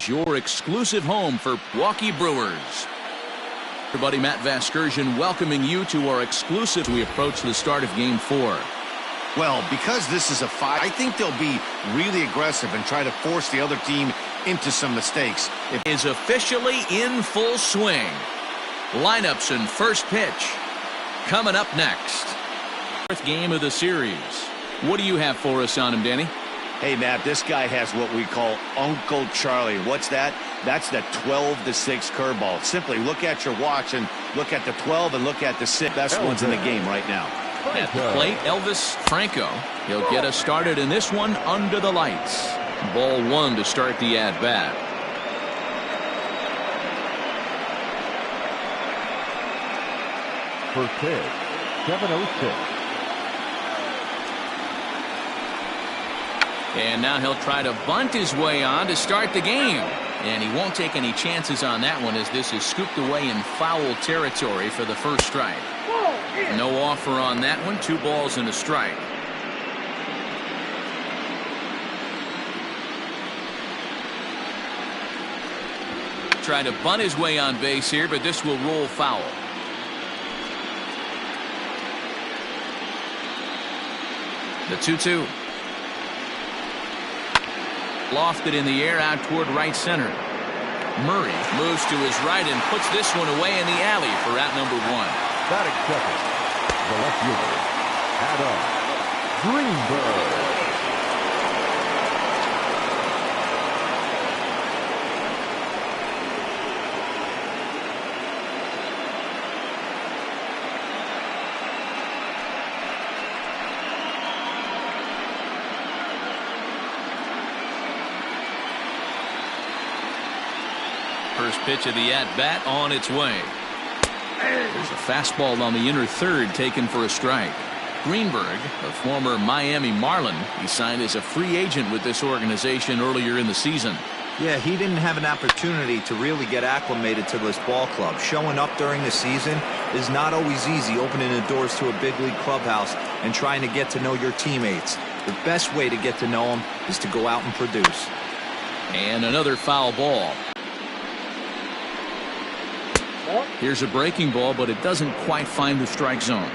your exclusive home for Milwaukee Brewers. Everybody, Matt Vasgersian welcoming you to our exclusive. We approach the start of Game 4. Well, because this is a fight, I think they'll be really aggressive and try to force the other team into some mistakes. It is officially in full swing. Lineups and first pitch coming up next. Fourth game of the series. What do you have for us on him, Danny? Hey, Matt, this guy has what we call Uncle Charlie. What's that? That's the 12-6 curveball. Simply look at your watch and look at the 12 and look at the 6. Best ones in the game right now. At the plate, Elvis Franco. He'll get us started in this one under the lights. Ball 1 to start the at-bat. First pitch, 7-0-6. And now he'll try to bunt his way on to start the game. And he won't take any chances on that one, as this is scooped away in foul territory for the first strike. No offer on that one. 2 balls and a strike. Try to bunt his way on base here, but this will roll foul. The 2-2. Lofted in the air out toward right center. Murray moves to his right and puts this one away in the alley for out number 1. Batting second, the left fielder, Adam Greenberg. First pitch of the at-bat on its way. There's a fastball on the inner third taken for a strike. Greenberg, a former Miami Marlin, he signed as a free agent with this organization earlier in the season. Yeah, he didn't have an opportunity to really get acclimated to this ball club. Showing up during the season is not always easy, opening the doors to a big league clubhouse and trying to get to know your teammates. The best way to get to know them is to go out and produce. And another foul ball. Here's a breaking ball, but it doesn't quite find the strike zone.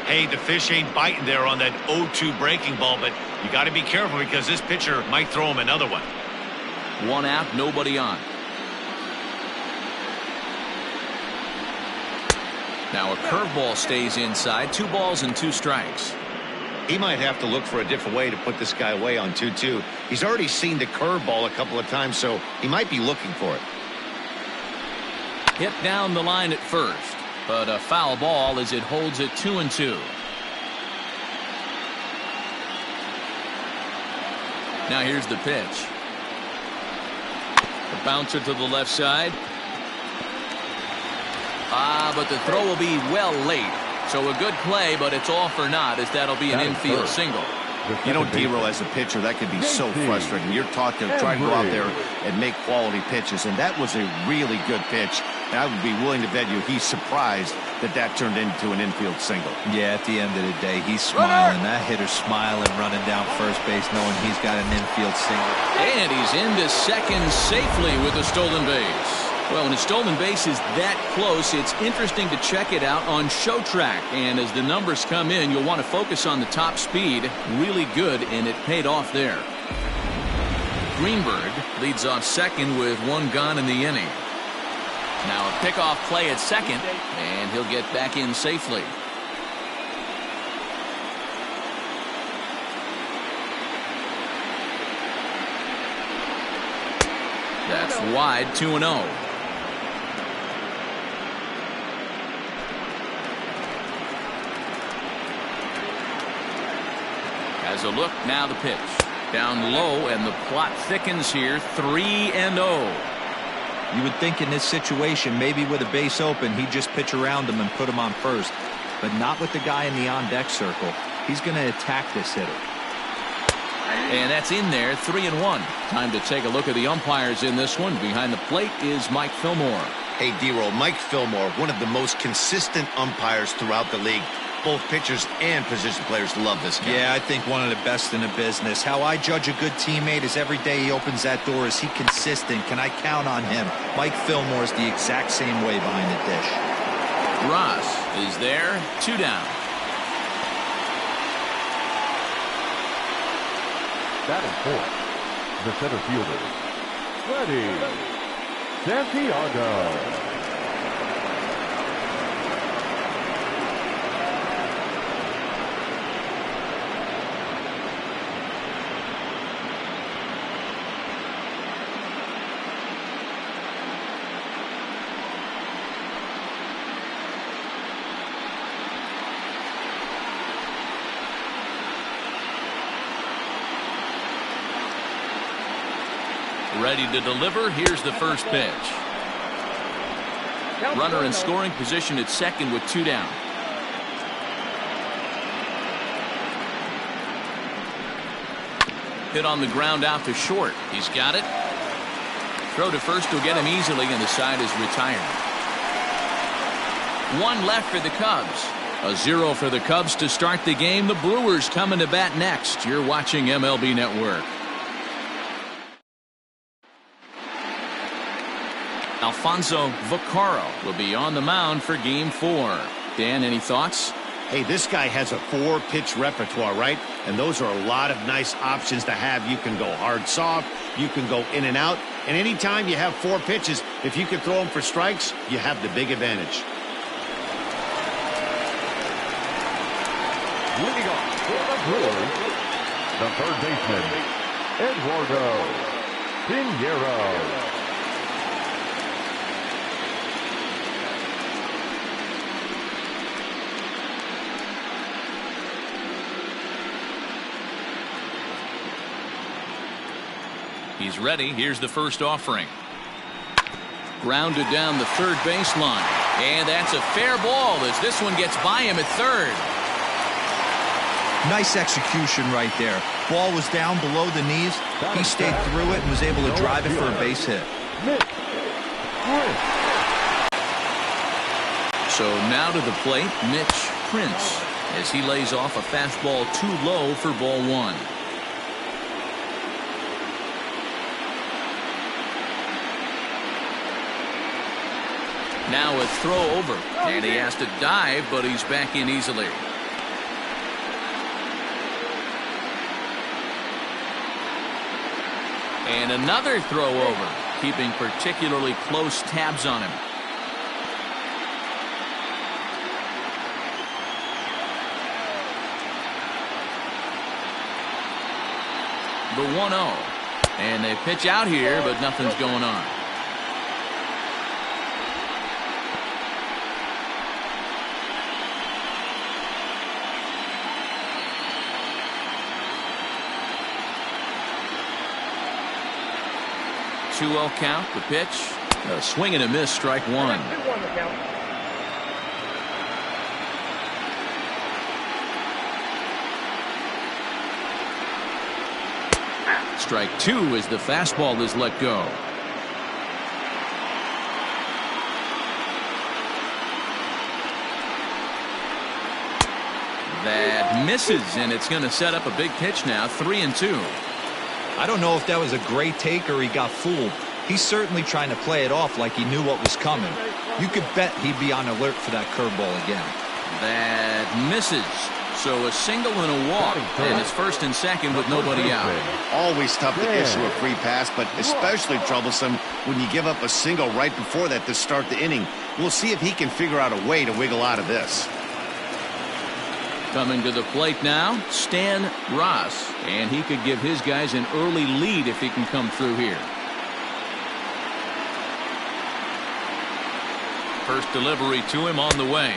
Hey, the fish ain't biting there on that 0-2 breaking ball, but you got to be careful because this pitcher might throw him another one. 1 out, nobody on. Now a curveball stays inside. 2 balls and 2 strikes. He might have to look for a different way to put this guy away on 2-2. He's already seen the curveball a couple of times, so he might be looking for it. Hit down the line at first, but a foul ball as it holds it 2-2. Now here's the pitch. The bouncer to the left side. But the throw will be well late. So a good play, but it's off or not, as that'll be an infield single. You know, D-Roll, as a pitcher, that could be so frustrating. You're taught to try to go out there and make quality pitches, and that was a really good pitch. And I would be willing to bet you he's surprised that that turned into an infield single. Yeah, at the end of the day, he's smiling. That hitter's smiling, running down first base, knowing he's got an infield single. And he's into second safely with a stolen base. Well, when a stolen base is that close, it's interesting to check it out on Show Track. And as the numbers come in, you'll want to focus on the top speed. Really good, and it paid off there. Greenberg leads off second with 1 gone in the inning. Now a pickoff play at second, and he'll get back in safely. That's wide, 2-0. As a look, now the pitch. Down low, and the plot thickens here, 3-0. You would think in this situation, maybe with a base open, he'd just pitch around him and put him on first. But not with the guy in the on-deck circle. He's going to attack this hitter. And that's in there, 3-1. Time to take a look at the umpires in this one. Behind the plate is Mike Fillmore. Hey, D-Roll, Mike Fillmore, one of the most consistent umpires throughout the league. both pitchers and position players love this guy. Yeah, I think one of the best in the business. How I judge a good teammate is every day he opens that door. Is he consistent? Can I count on him? Mike Fillmore is the exact same way behind the dish. Ross is there, 2 down. Batting fourth, the center fielder, Freddie Santiago. Ready to deliver. Here's the first pitch. Runner in scoring position at second with 2 down. Hit on the ground out to short. He's got it. Throw to first will get him easily, and the side is retired. 1 left for the Cubs. A 0 for the Cubs to start the game. The Brewers coming to bat next. You're watching MLB Network. Alfonso Vaccaro will be on the mound for game 4. Dan, any thoughts? Hey, this guy has a 4-pitch repertoire, right? And those are a lot of nice options to have. You can go hard, soft. You can go in and out. And anytime you have 4 pitches, if you can throw them for strikes, you have the big advantage. Leading off for the Brewers, the third baseman, Eduardo Pinheiro. He's ready. Here's the first offering. Grounded down the third baseline. And that's a fair ball as this one gets by him at third. Nice execution right there. Ball was down below the knees. He stayed through it and was able to drive it for a base hit. So now to the plate, Mitch Prince, as he lays off a fastball too low for ball 1. Now a throw over, and he has to dive, but he's back in easily. And another throw over, keeping particularly close tabs on him. The 1-0. And they pitch out here, but nothing's going on. Two-0 count. The pitch. A swing and a miss. Strike 1. Strike 2 as the fastball is let go. That misses, and it's going to set up a big pitch now. 3-2. I don't know if that was a great take or he got fooled. He's certainly trying to play it off like he knew what was coming. You could bet he'd be on alert for that curveball again. That misses. So a single and a walk, and it's first and second with nobody out. Always tough to issue a free pass, but especially troublesome when you give up a single right before that to start the inning. We'll see if he can figure out a way to wiggle out of this. Coming to the plate now, Stan Ross, and he could give his guys an early lead if he can come through here. First delivery to him on the way.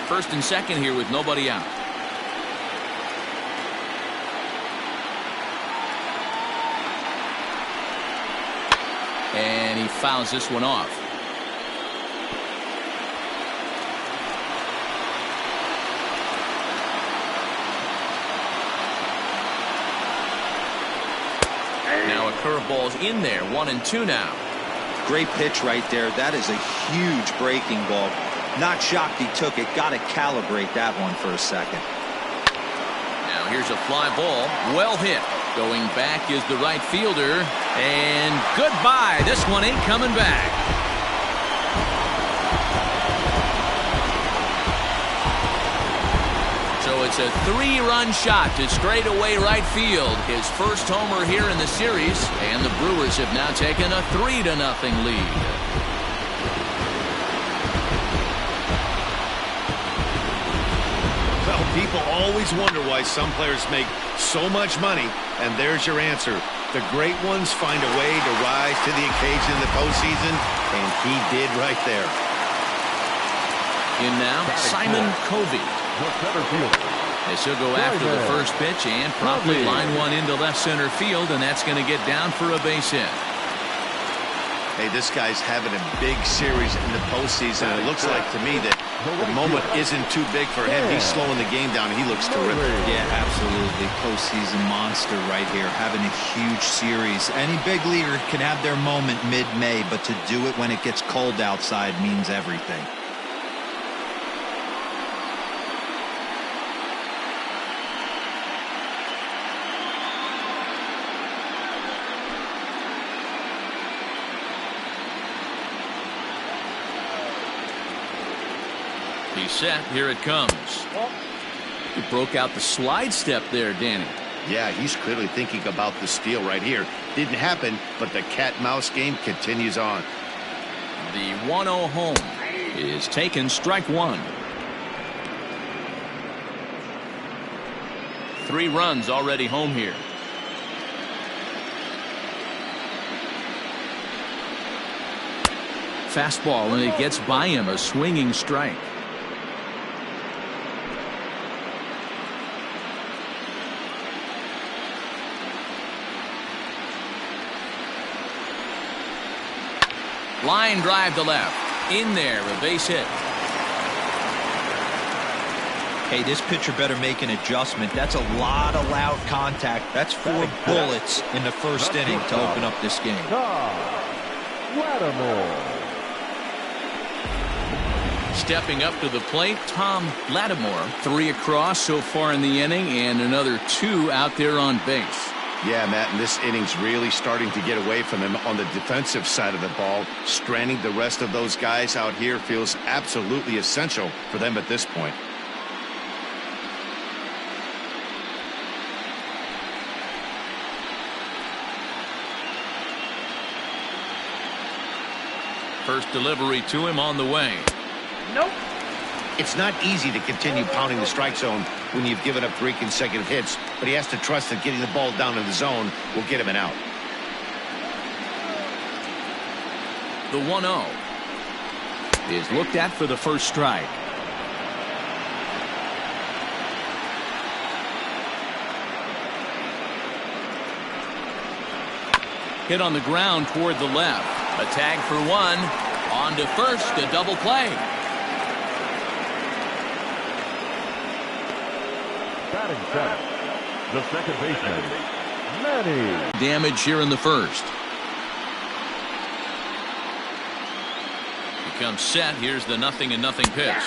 First and second here with nobody out. And he fouls this one off. Now a curveball's in there. 1-2 now. Great pitch right there. That is a huge breaking ball. Not shocked he took it. Got to calibrate that one for a second. Now here's a fly ball. Well hit. Going back is the right fielder. And goodbye. This one ain't coming back. So it's a 3-run shot to straightaway right field. His first homer here in the series, and the Brewers have now taken a 3-0 lead. Well, people always wonder why some players make so much money, and there's your answer. The great ones find a way to rise to the occasion in the postseason, and he did right there. In now, Simon Covey. As he'll go after the first pitch and promptly line one into left center field, and that's going to get down for a base hit. Hey, this guy's having a big series in the postseason. It looks like to me that the moment isn't too big for him. He's slowing the game down. He looks terrific. Yeah, absolutely. Postseason monster right here, having a huge series. Any big leaguer can have their moment mid-May, but to do it when it gets cold outside means everything. He's set. Here it comes. He broke out the slide step there, Danny. Yeah, he's clearly thinking about the steal right here. Didn't happen, but the cat-mouse game continues on. The 1-0 home is taken. Strike one. 3 runs already home here. Fastball, and it gets by him. A swinging strike. Line drive to left. In there, a base hit. Hey, this pitcher better make an adjustment. That's a lot of loud contact. That's 4 bullets in the first inning to open up this game. Stepping up to the plate, Tom Lattimore. 3 across so far in the inning, and another 2 out there on base. Yeah, Matt, and this inning's really starting to get away from him on the defensive side of the ball. Stranding the rest of those guys out here feels absolutely essential for them at this point. First delivery to him on the way. Nope. It's not easy to continue pounding the strike zone when you've given up 3 consecutive hits, but he has to trust that getting the ball down in the zone will get him an out. The 1-0 is looked at for the first strike. Hit on the ground toward the left. A tag for 1. On to first, a double play. Batting center, the second baseman, Manny. Damage here in the first. He comes set. Here's the 0-0 pitch.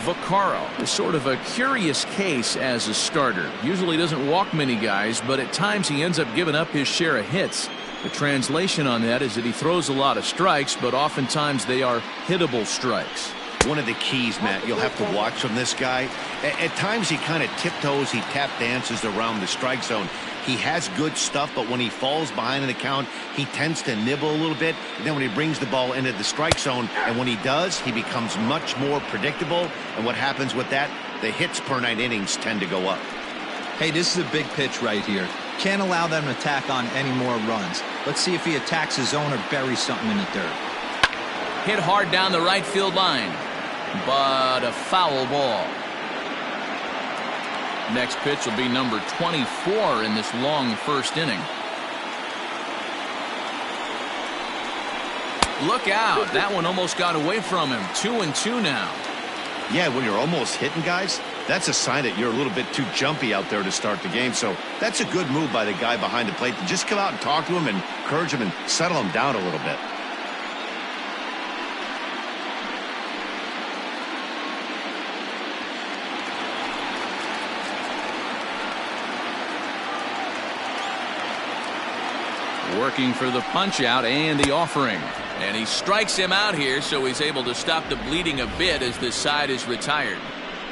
Vaccaro is sort of a curious case as a starter. Usually doesn't walk many guys, but at times he ends up giving up his share of hits. The translation on that is that he throws a lot of strikes, but oftentimes they are hittable strikes. One of the keys, Matt, you'll have to watch from this guy. At times he kind of tiptoes, he tap dances around the strike zone. He has good stuff, but when he falls behind in the count, he tends to nibble a little bit. And then when he brings the ball into the strike zone, and when he does, he becomes much more predictable. And what happens with that? The hits per 9 innings tend to go up. Hey, this is a big pitch right here. Can't allow them to tack on any more runs. Let's see if he attacks his zone or buries something in the dirt. Hit hard down the right field line, but a foul ball. Next pitch will be number 24 in this long first inning. Look out. That one almost got away from him. 2-2 now. Yeah, when you're almost hitting guys, that's a sign that you're a little bit too jumpy out there to start the game. So that's a good move by the guy behind the plate to just come out and talk to him and encourage him and settle him down a little bit. Working for the punch out and the offering. And he strikes him out here, so he's able to stop the bleeding a bit as this side is retired.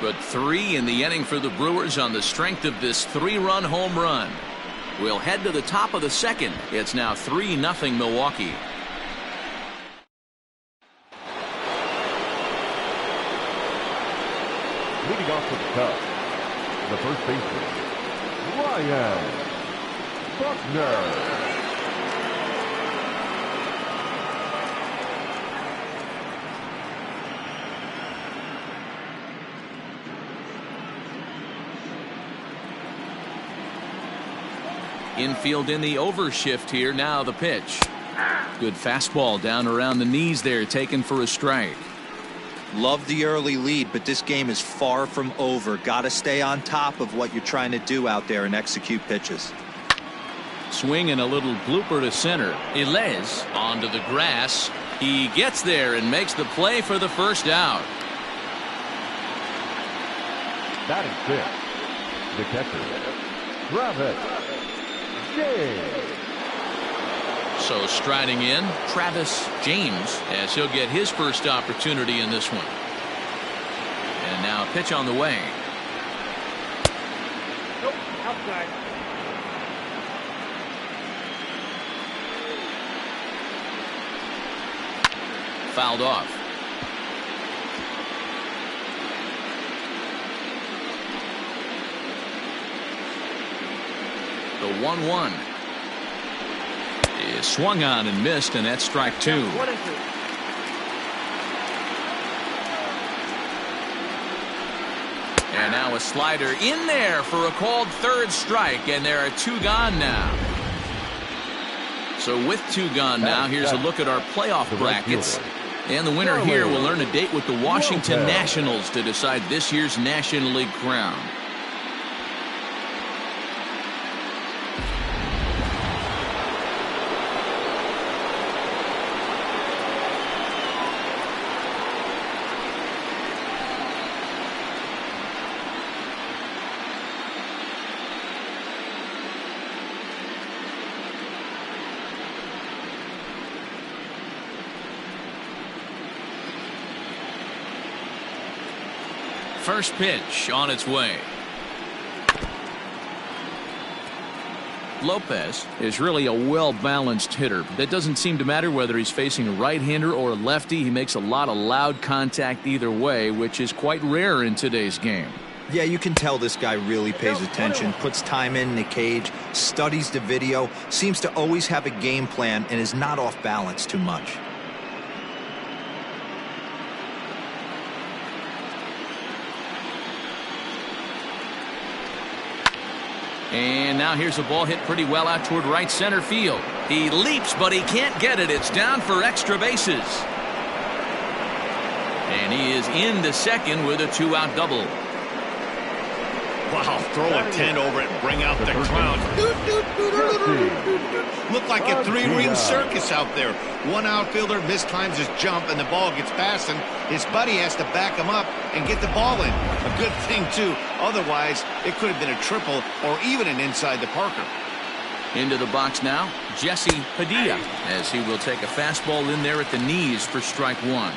But 3 in the inning for the Brewers on the strength of this 3-run home run. We'll head to the top of the second. It's now 3-0 Milwaukee. Leading off for the Cubs, the first baseman, Ryan Buckner. Infield in the overshift here. Now the pitch. Good fastball down around the knees there, taken for a strike. Love the early lead, but this game is far from over. Got to stay on top of what you're trying to do out there and execute pitches. Swing and a little blooper to center. Ilez onto the grass. He gets there and makes the play for the first out. Batting fifth, the catcher, Travis James. So striding in, Travis James, as he'll get his first opportunity in this one. And now a pitch on the way. Nope, outside. Fouled off. The 1-1 is swung on and missed, and that's strike 2. Yeah, 1-2. And now a slider in there for a called third strike, and there are 2 gone now. So with 2 gone now, here's a look at our playoff brackets. And the winner here will earn a date with the Washington Nationals to decide this year's National League crown. First pitch on its way. Lopez is really a well-balanced hitter. That doesn't seem to matter whether he's facing a right-hander or a lefty. He makes a lot of loud contact either way, which is quite rare in today's game. Yeah, you can tell this guy really pays attention, puts time in the cage, studies the video, seems to always have a game plan, and is not off balance too much. And now here's a ball hit pretty well out toward right center field. He leaps, but he can't get it. It's down for extra bases. And he is into second with a 2-out double. Wow, throw a tent over it and bring out the crowd. Look like a 3-ring circus out there. One outfielder mistimes his jump and the ball gets past him. His buddy has to back him up and get the ball in. A good thing, too. Otherwise, it could have been a triple or even an inside the Parker. Into the box now, Jesse Padilla, as he will take a fastball in there at the knees for strike 1.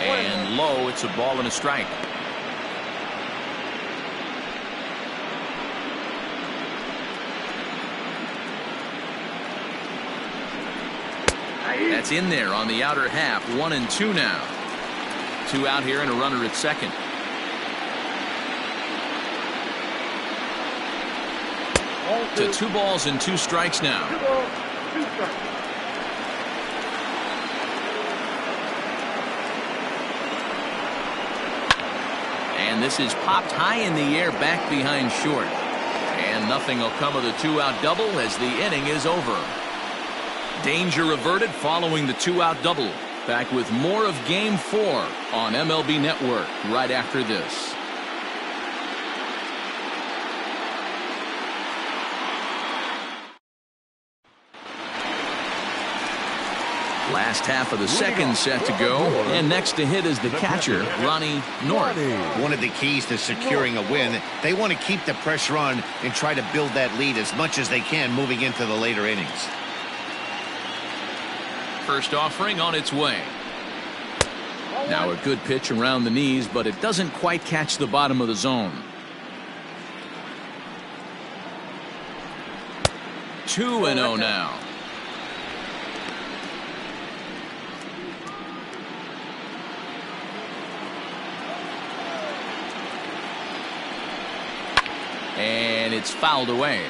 And low, it's a ball and a strike. That's in there on the outer half. 1-2 now. 2 out here and a runner at second. To 2 balls and 2 strikes now. 2 balls, 2 strikes. And this is popped high in the air back behind short. And nothing will come of the 2-out double as the inning is over. Danger averted following the 2-out double. Back with more of Game 4 on MLB Network right after this. Last half of the second set to go, and next to hit is the catcher, Ronnie North. One of the keys to securing a win, they want to keep the pressure on and try to build that lead as much as they can moving into the later innings. First offering on its way. Now a good pitch around the knees, but it doesn't quite catch the bottom of the zone. 2-0 now. And it's fouled away.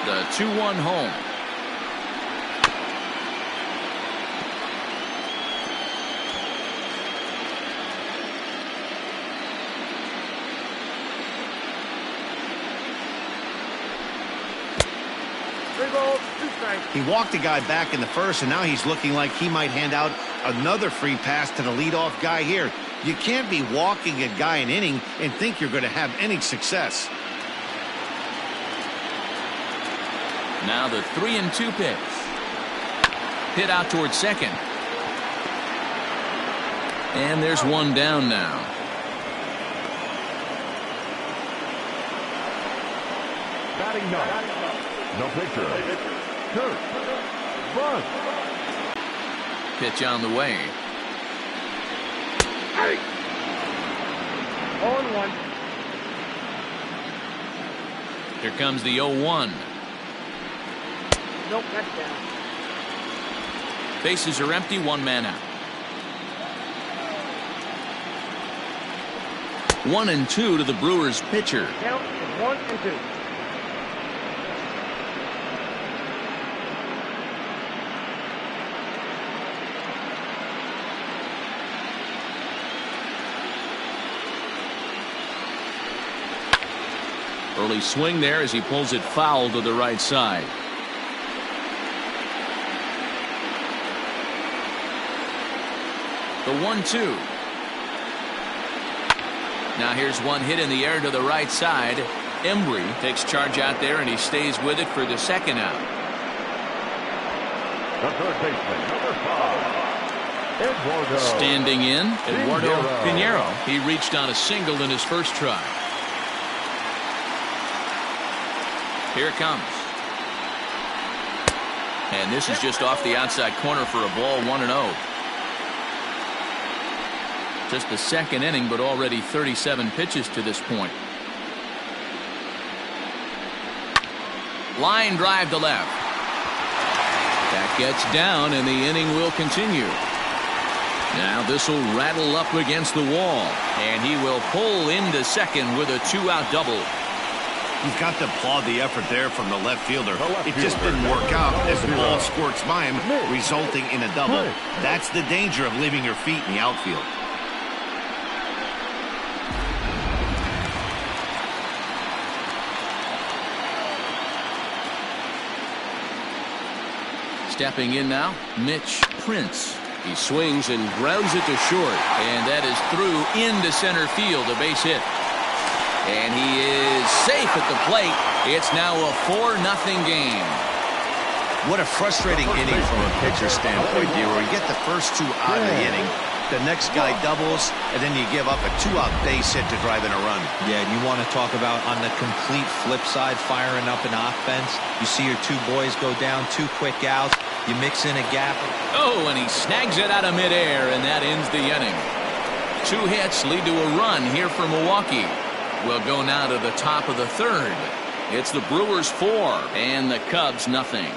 The 2-1 home. He walked the guy back in the first, and now he's looking like he might hand out another free pass to the leadoff guy here. You can't be walking a guy an inning and think you're going to have any success. Now the 3-2 pitch. Hit out towards second. And there's one down now. Batting ninth. No pitcher. Kurt Bunt. Pitch on the way. 0-1. Here comes the 0-1. Nope, that's down. Bases are empty, one man out. 1-2 to the Brewers pitcher. Count is 1-2. Early swing there as he pulls it foul to the right side. The 1-2. Now here's one hit in the air to the right side. Embry takes charge out there, and he stays with it for the second out. The third baseman, number 5, Eduardo. Standing in, Eduardo Pinheiro. He reached on a single in his first try. Here it comes. And this is just off the outside corner for a ball, 1-0. Just the second inning, but already 37 pitches to this point. Line drive to left. That gets down, and the inning will continue. Now this will rattle up against the wall, and he will pull into second with a 2-out double. You've got to applaud the effort there from the left fielder. It just didn't work out as the ball squirts by him, resulting in a double. That's the danger of leaving your feet in the outfield. Stepping in now, Mitch Prince. He swings and grounds it to short, and that is through into center field, a base hit. And he is safe at the plate. It's now a 4-0 game. What a frustrating inning from a pitcher's standpoint, Dero. You get the first two out of the inning. The next guy doubles, and then you give up a 2-out base hit to drive in a run. Yeah, and you want to talk about on the complete flip side, firing up an offense. You see your two boys go down, 2 quick outs. You mix in a gap. Oh, and he snags it out of midair, and that ends the inning. 2 hits lead to a run here for Milwaukee. We'll go now to the top of the third. It's the Brewers 4 and the Cubs nothing.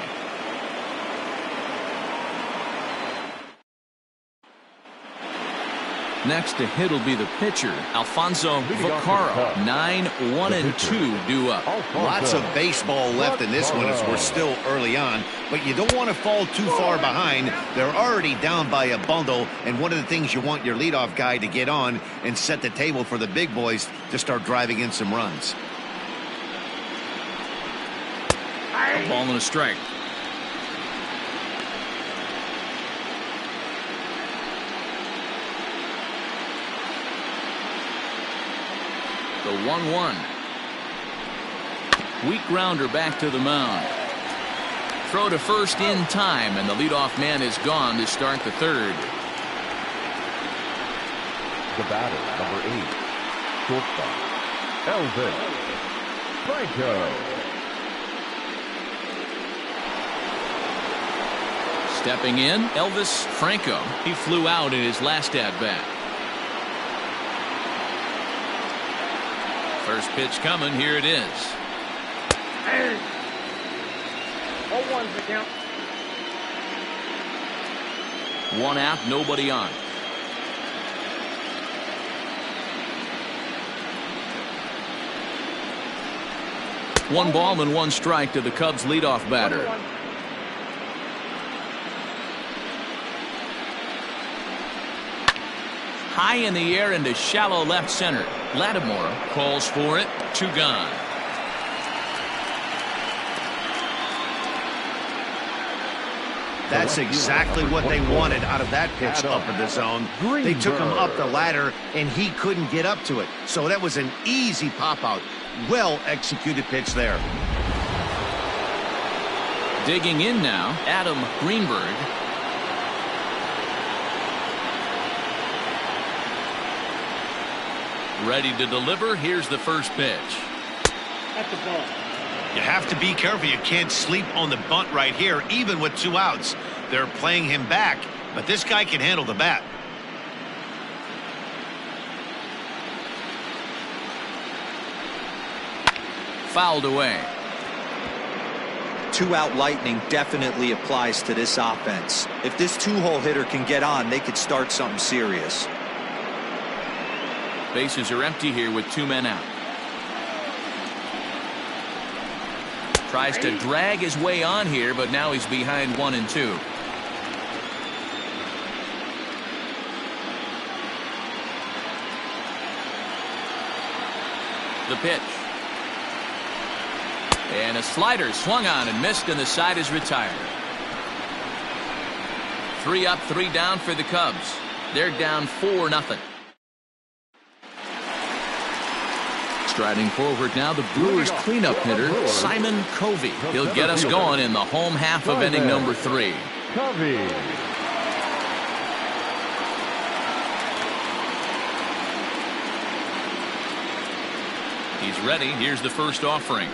Next to hit will be the pitcher, Alfonso Vaccaro. 9-1-2 due up. Lots of baseball left in this one as we're still early on, but you don't want to fall too far behind. They're already down by a bundle, and one of the things you want your leadoff guy to get on and set the table for the big boys to start driving in some runs. A ball and a strike. The 1-1. Weak grounder back to the mound. Throw to first in time, and the leadoff man is gone to start the third. The batter, number 8, shortstop, Elvis Franco. Stepping in, Elvis Franco. He flew out in his last at-bat. First pitch coming. Here it is. 0-1's the count. 1 out, nobody on. One ball and 1 strike to the Cubs leadoff batter. 1-1. High in the air into shallow left center. Lattimore calls for it. 2 gone. That's exactly what they wanted out of that pitch up in the zone. They took him up the ladder, and he couldn't get up to it. So that was an easy pop-out. Well-executed pitch there. Digging in now, Adam Greenberg. Ready to deliver. Here's the first pitch. That's the ball. You have to be careful. You can't sleep on the bunt right here, even with 2 outs. They're playing him back, but this guy can handle the bat. Fouled away. 2-out lightning definitely applies to this offense. If this 2-hole hitter can get on, they could start something serious. Bases are empty here with 2 men out. Tries to drag his way on here, but now he's behind 1 and 2. The pitch. And a slider swung on and missed, and the side is retired. 3 up, 3 down for the Cubs. They're down 4-0. Striding forward now, the Brewers cleanup hitter, Simon Covey. He'll get us going in the home half of inning number 3. Covey. He's ready. Here's the first offering.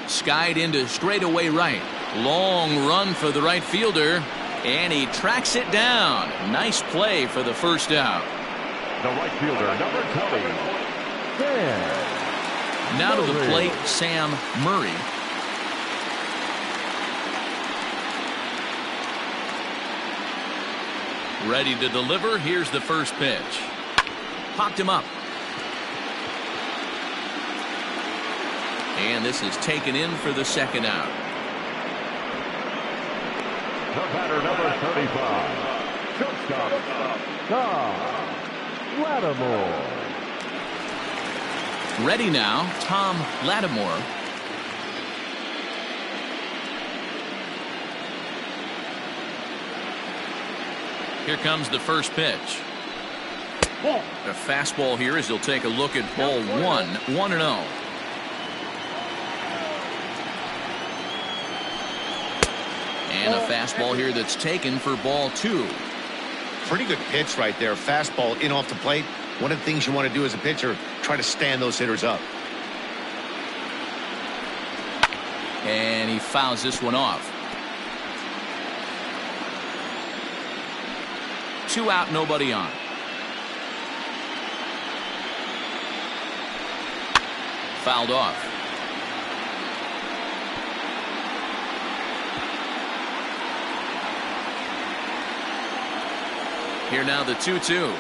Skied into straightaway right. Long run for the right fielder, and he tracks it down. Nice play for the first out. The right fielder, number 20. Now to the plate, Sam Murray. Ready to deliver. Here's the first pitch. Popped him up. And this is taken in for the second out. The batter, number 35. Shortstop, Tom Lattimore. Ready now, Tom Lattimore. Here comes the first pitch. Ball. A fastball here as he'll take a look at ball 1, 1-0. And a fastball here that's taken for ball 2. Pretty good pitch right there. Fastball in off the plate. One of the things you want to do as a pitcher, try to stand those hitters up. And he fouls this one off. 2 out, nobody on. Fouled off. Here now the 2-2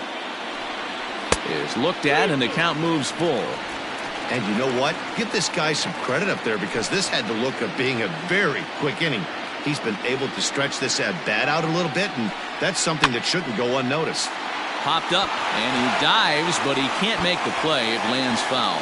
is looked at, and the count moves full. And you know what? Give this guy some credit up there, because this had the look of being a very quick inning. He's been able to stretch this at bat out a little bit, and that's something that shouldn't go unnoticed. Popped up, and he dives, but he can't make the play. It lands foul.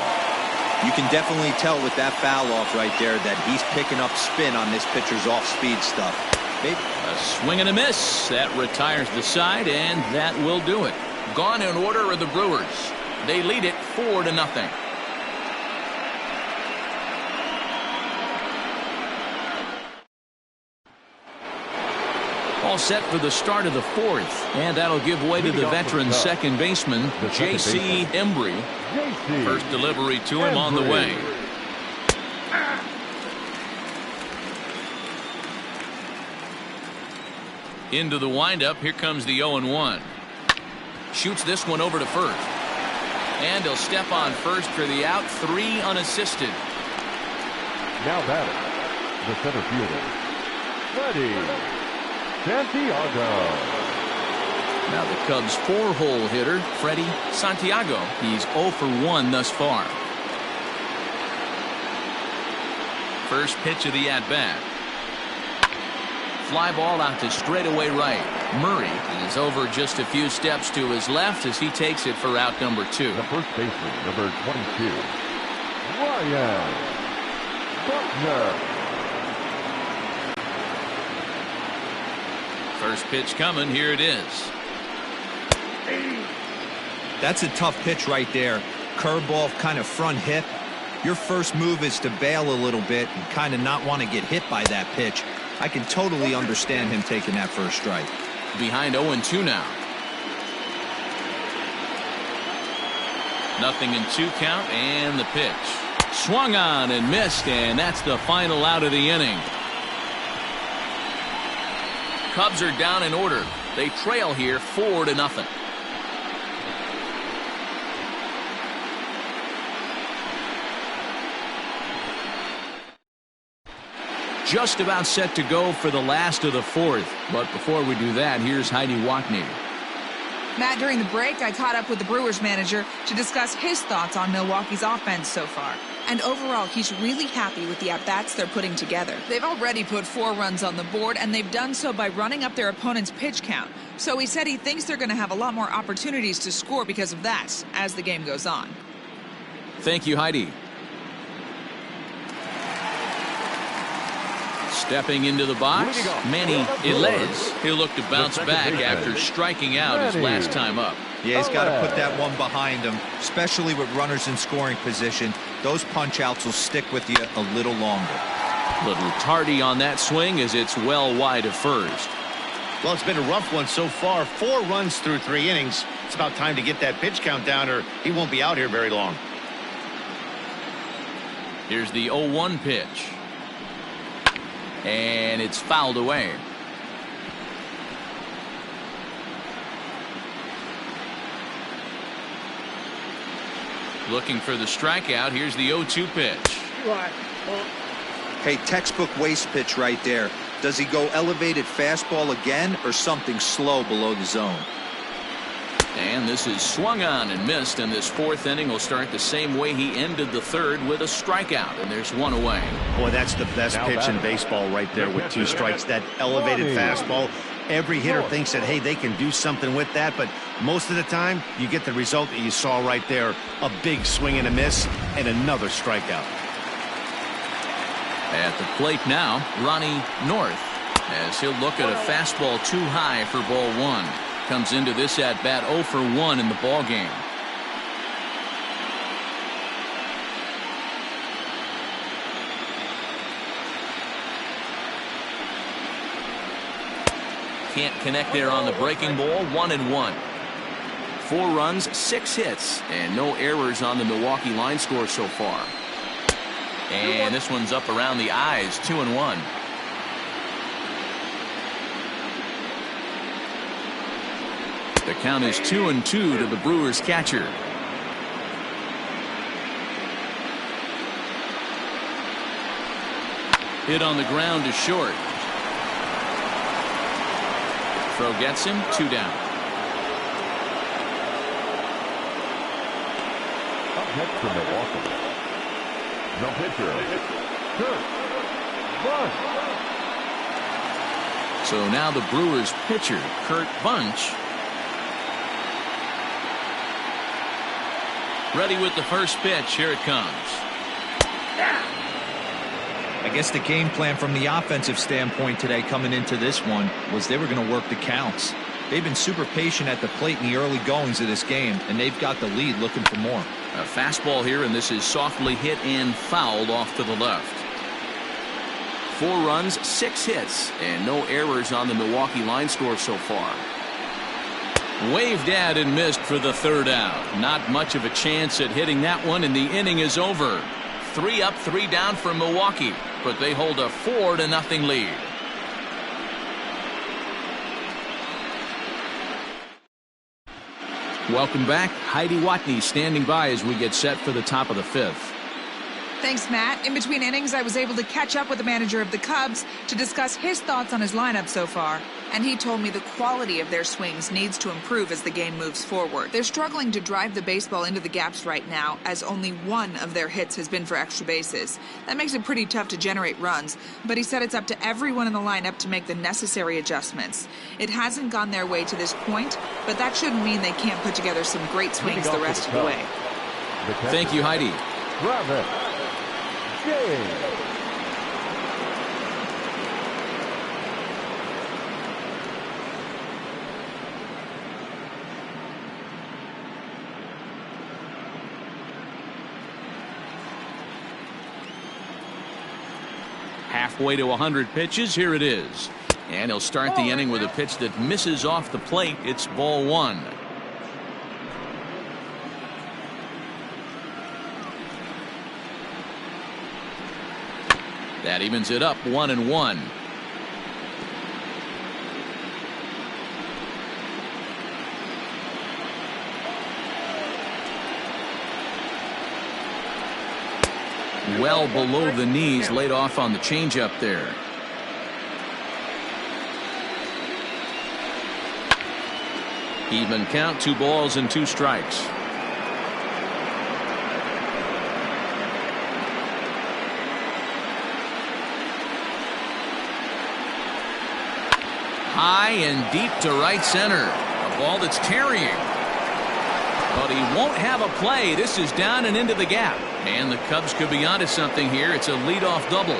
You can definitely tell with that foul off right there that he's picking up spin on this pitcher's off-speed stuff. Maybe. A swing and a miss. That retires the side, and that will do it. Gone in order are the Brewers. They lead it 4-0. All set for the start of the fourth, and that'll give way to the veteran second baseman, J.C. Embry. First delivery to him on the way. Into the windup, here comes the 0-1. Shoots this one over to first. And he'll step on first for the out, 3 unassisted. Now batting, the center fielder, Freddie Santiago. Now the Cubs' 4-hole hitter, Freddie Santiago. He's 0 for 1 thus far. First pitch of the at-bat. Fly ball out to straightaway right. Murray is over just a few steps to his left as he takes it for out number 2. The first baseman, number 22, Ryan Buckner. First pitch coming. Here it is. That's a tough pitch right there. Curveball, kind of front hip. Your first move is to bail a little bit and kind of not want to get hit by that pitch. I can totally understand him taking that first strike. Behind 0-2 now. 0-2 count, and the pitch. Swung on and missed, and that's the final out of the inning. Cubs are down in order. They trail here 4-0. Just about set to go for the last of the fourth. But before we do that, here's Heidi Watney. Matt, during the break, I caught up with the Brewers manager to discuss his thoughts on Milwaukee's offense so far. And overall, he's really happy with the at-bats they're putting together. They've already put 4 runs on the board, and they've done so by running up their opponent's pitch count. So he said he thinks they're going to have a lot more opportunities to score because of that as the game goes on. Thank you, Heidi. Stepping into the box, Manny Ilez. He'll look to bounce back after striking out his last time up. Yeah, he's got to put that one behind him, especially with runners in scoring position. Those punch-outs will stick with you a little longer. Little tardy on that swing as it's well wide of first. Well, it's been a rough one so far. 4 runs through 3 innings. It's about time to get that pitch count down or he won't be out here very long. Here's the 0-1 pitch. And it's fouled away. Looking for the strikeout. Here's the 0-2 pitch. Hey, textbook waste pitch right there. Does he go elevated fastball again or something slow below the zone? And this is swung on and missed, and this 4th inning will start the same way he ended the 3rd with a strikeout, and there's 1 away. Boy, that's the best pitch in baseball right there with 2 strikes. That elevated fastball. Every hitter thinks that, hey, they can do something with that, but most of the time you get the result that you saw right there. A big swing and a miss and another strikeout. At the plate now, Ronnie North, as he'll look at a fastball too high for ball 1. Comes into this at-bat 0 for 1 in the ball game. Can't connect there on the breaking ball. 1-1. 4 runs, 6 hits, and no errors on the Milwaukee line score so far. And this one's up around the eyes. 2-1. The count is 2-2 to the Brewers catcher. Hit on the ground to short. Throw gets him. 2 down. Up next from Milwaukee, the pitcher, Kurt Bunch. So now the Brewers pitcher, Kurt Bunch, ready with the first pitch. Here it comes. I guess the game plan from the offensive standpoint today coming into this one was they were going to work the counts. They've been super patient at the plate in the early goings of this game, and they've got the lead looking for more. A fastball here, and this is softly hit and fouled off to the left. 4 runs, 6 hits, and no errors on the Milwaukee line score so far. Waved at and missed for the 3rd out. Not much of a chance at hitting that one, and the inning is over. 3 up, 3 down for Milwaukee, but they hold a 4-0 lead. Welcome back. Heidi Watney standing by as we get set for the top of the 5th. Thanks, Matt. In between innings, I was able to catch up with the manager of the Cubs to discuss his thoughts on his lineup so far. And he told me the quality of their swings needs to improve as the game moves forward. They're struggling to drive the baseball into the gaps right now, as only 1 of their hits has been for extra bases. That makes it pretty tough to generate runs, but he said it's up to everyone in the lineup to make the necessary adjustments. It hasn't gone their way to this point, but that shouldn't mean they can't put together some great swings the rest of the way. Thank you, Heidi. Halfway to 100 pitches. Here it is. And he'll start the inning with a pitch that misses off the plate. It's ball 1. That evens it up 1-1. Well below the knees, laid off on the changeup there. Even count, 2 balls and 2 strikes. High and deep to right center. A ball that's carrying. But he won't have a play. This is down and into the gap. And the Cubs could be onto something here. It's a leadoff double.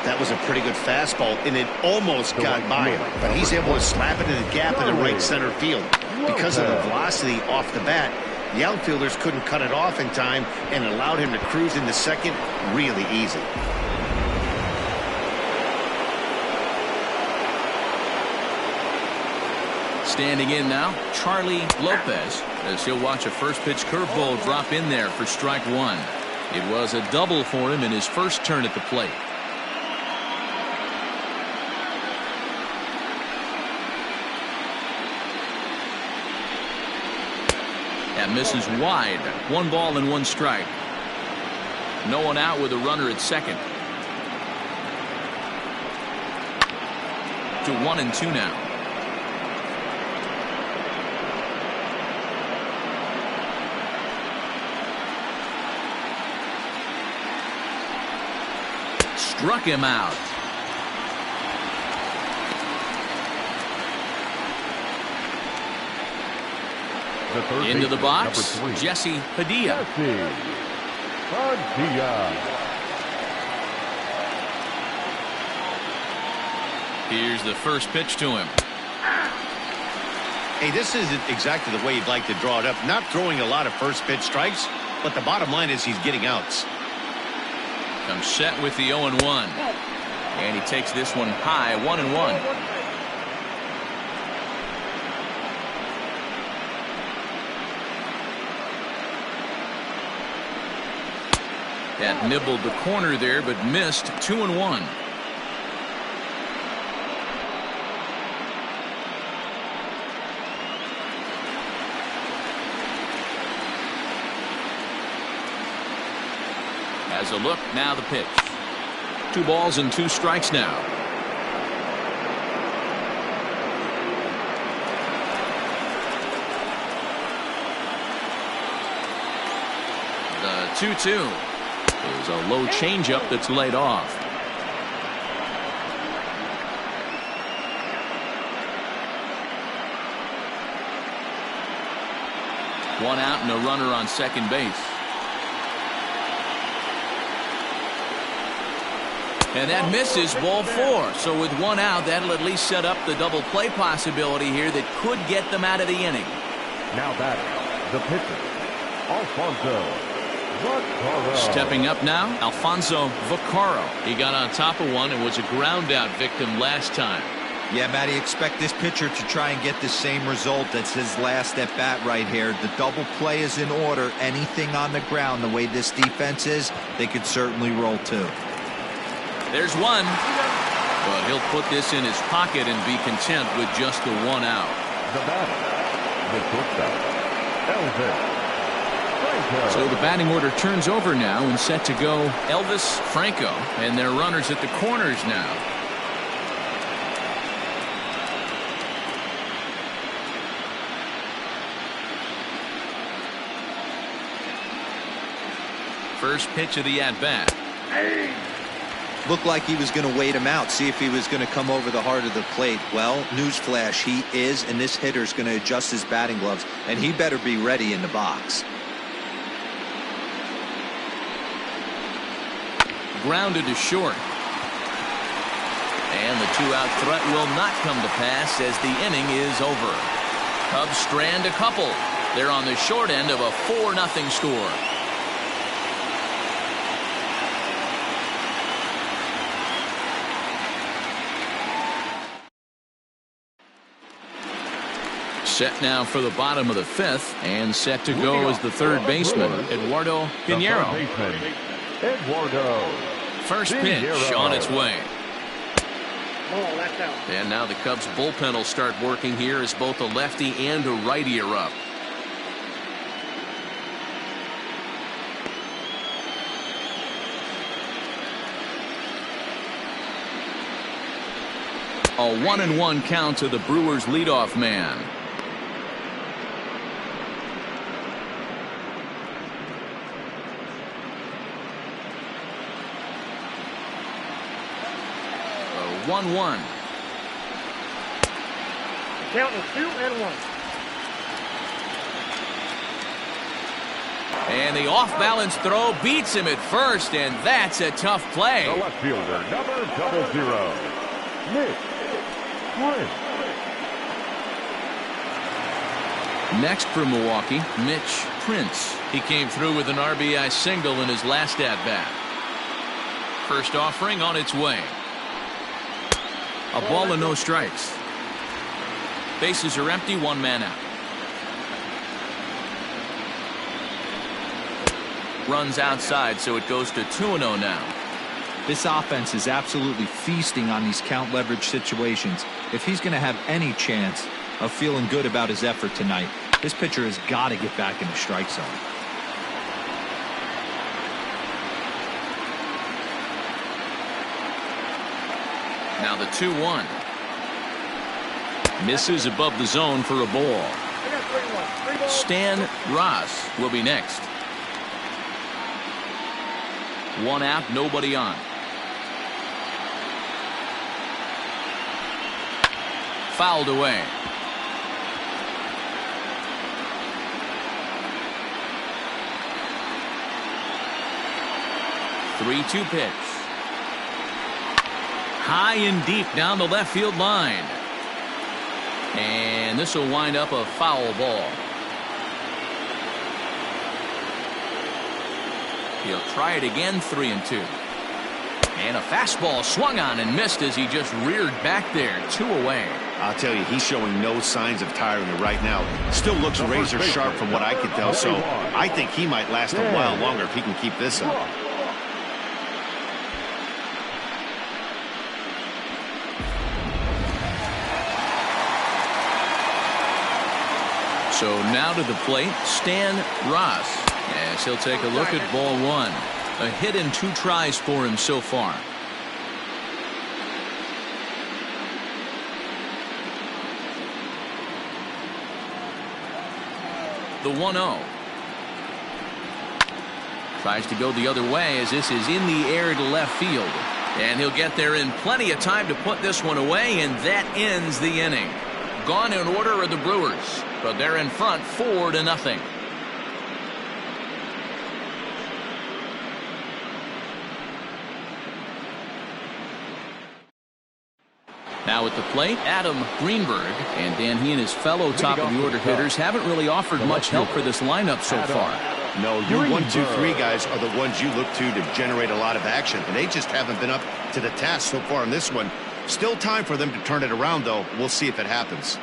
That was a pretty good fastball, and it almost got by him. But he's able to slap it in the gap in the right center field. Because of the velocity off the bat, the outfielders couldn't cut it off in time and allowed him to cruise into second really easy. Standing in now, Charlie Lopez, as he'll watch a first pitch curveball drop in there for strike 1. It was a double for him in his first turn at the plate. That misses wide. 1 ball and 1 strike. No one out with a runner at second. To 1-2 now. Struck him out. Into the box, Jesse Padilla. Here's the first pitch to him. Hey, this isn't exactly the way you'd like to draw it up. Not throwing a lot of first pitch strikes, but the bottom line is he's getting outs. Comes set with the 0-1. And he takes this one high, 1-1. That nibbled the corner there, but missed. 2-1. As a look, now the pitch. 2 balls and 2 strikes now. The 2-2 is a low changeup that's laid off. One out and a runner on second base. And that misses, ball 4. So with 1 out, that'll at least set up the double play possibility here that could get them out of the inning. Now batting, the pitcher, Alfonso Stepping up now, Alfonso Vaccaro. He got on top of one and was a ground out victim last time. Yeah, Matty, expect this pitcher to try and get the same result. That's his last at bat right here. The double play is in order. Anything on the ground, the way this defense is, they could certainly roll too. There's one, but he'll put this in his pocket and be content with just the one out. The batter, the shortstop, Elvis. So the batting order turns over now and set to go Elvis Franco, and their runners at the corners now. First pitch of the at-bat. Looked like he was going to wait him out, see if he was going to come over the heart of the plate. Well, newsflash, he is, and this hitter's going to adjust his batting gloves, and he better be ready in the box. Grounded to short. And the two-out threat will not come to pass as the inning is over. Cubs strand a couple. They're on the short end of a 4-0 score. Set now for the bottom of the fifth, and set to go as the third baseman, Eduardo Pinheiro. First pitch on its way. And now the Cubs bullpen will start working here as both a lefty and a righty are up. A 1-1 count to the Brewers leadoff man. A 1-1. Count is 2-1. And the off-balance throw beats him at first, and that's a tough play. The left fielder, number 00, Mitch Prince. Next for Milwaukee, Mitch Prince. He came through with an RBI single in his last at-bat. First offering on its way. A ball and no strikes. Bases are empty, one man out. Runs outside, so it goes to 2-0 now. This offense is absolutely feasting on these count leverage situations. If he's going to have any chance of feeling good about his effort tonight, this pitcher has got to get back in the strike zone. Now the 2-1. Misses above the zone for a ball. Stan Ross will be next. One out, nobody on. Fouled away. Three-two pitch. High and deep down the left field line. And this will wind up a foul ball. He'll try it again, 3-2. And a fastball swung on and missed as he just reared back there, 2 away. I'll tell you, he's showing no signs of tiring it right now. Still looks razor sharp from what I can tell, so I think he might last a while longer if he can keep this up. So now to the plate, Stan Ross. As he'll take a look at ball one. A hit and 2 tries for him so far. The 1-0. Tries to go the other way as this is in the air to left field. And he'll get there in plenty of time to put this one away, and that ends the inning. Gone in order are the Brewers, but they're in front 4-0. Now at the plate, Adam Greenberg. And Dan, he and his fellow top-of-the-order hitters haven't really offered much help for this lineup so far. No, your 1-2-3 guys are the ones you look to generate a lot of action, and they just haven't been up to the task so far in this one. Still time for them to turn it around, though. We'll see if it happens.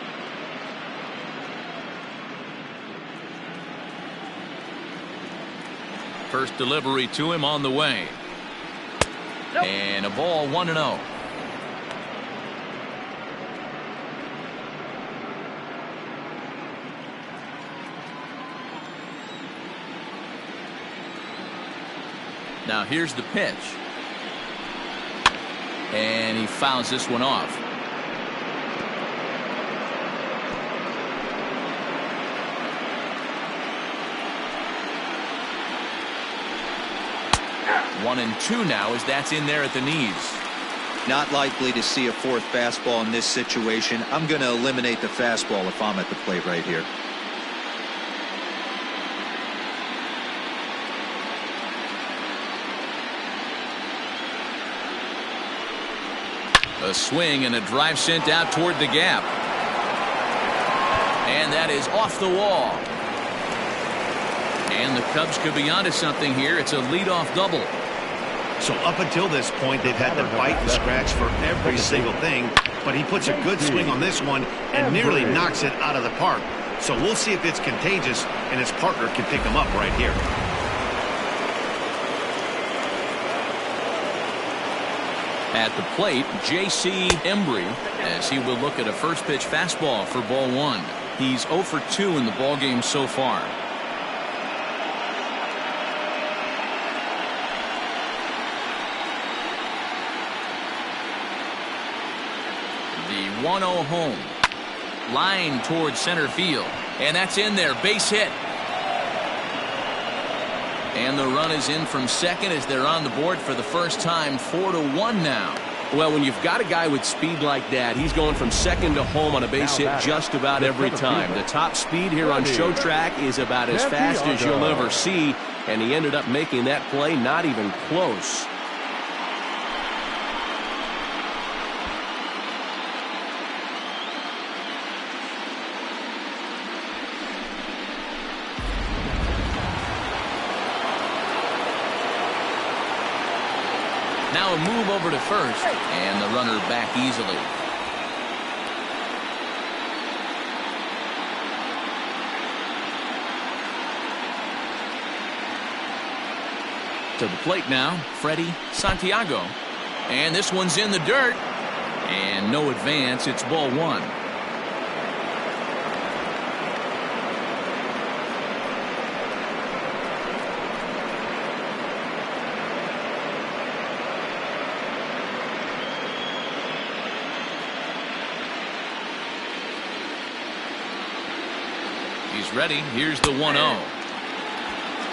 First delivery to him on the way. And a ball 1-0. Now here's the pitch. And he fouls this one off. One and two now as that's in there at the knees. Not likely to see a fourth fastball in this situation. I'm going to eliminate the fastball if I'm at the plate right here. A swing and a drive sent out toward the gap. And that is off the wall. And the Cubs could be onto something here. It's a leadoff double. So up until this point, they've had to bite and scratch for every single thing. But he puts a good swing on this one and nearly knocks it out of the park. So we'll see if it's contagious and his partner can pick him up right here. At the plate, J.C. Embry, as he will look at a first pitch fastball for ball one. He's 0 for 2 in the ballgame so far. The 1-0 home. Line towards center field. And that's in there. Base hit. And the run is in from second as they're on the board for the first time. 4-1 now. Well, when you've got a guy with speed like that, he's going from second to home on a base hit just about every time. The top speed here on show track is about as fast as you'll ever see, and he ended up making that play not even close. Now a move over to first, and the runner back easily. To the plate now, Freddie Santiago. And this one's in the dirt. And no advance, it's ball one. He's ready. Here's the 1-0.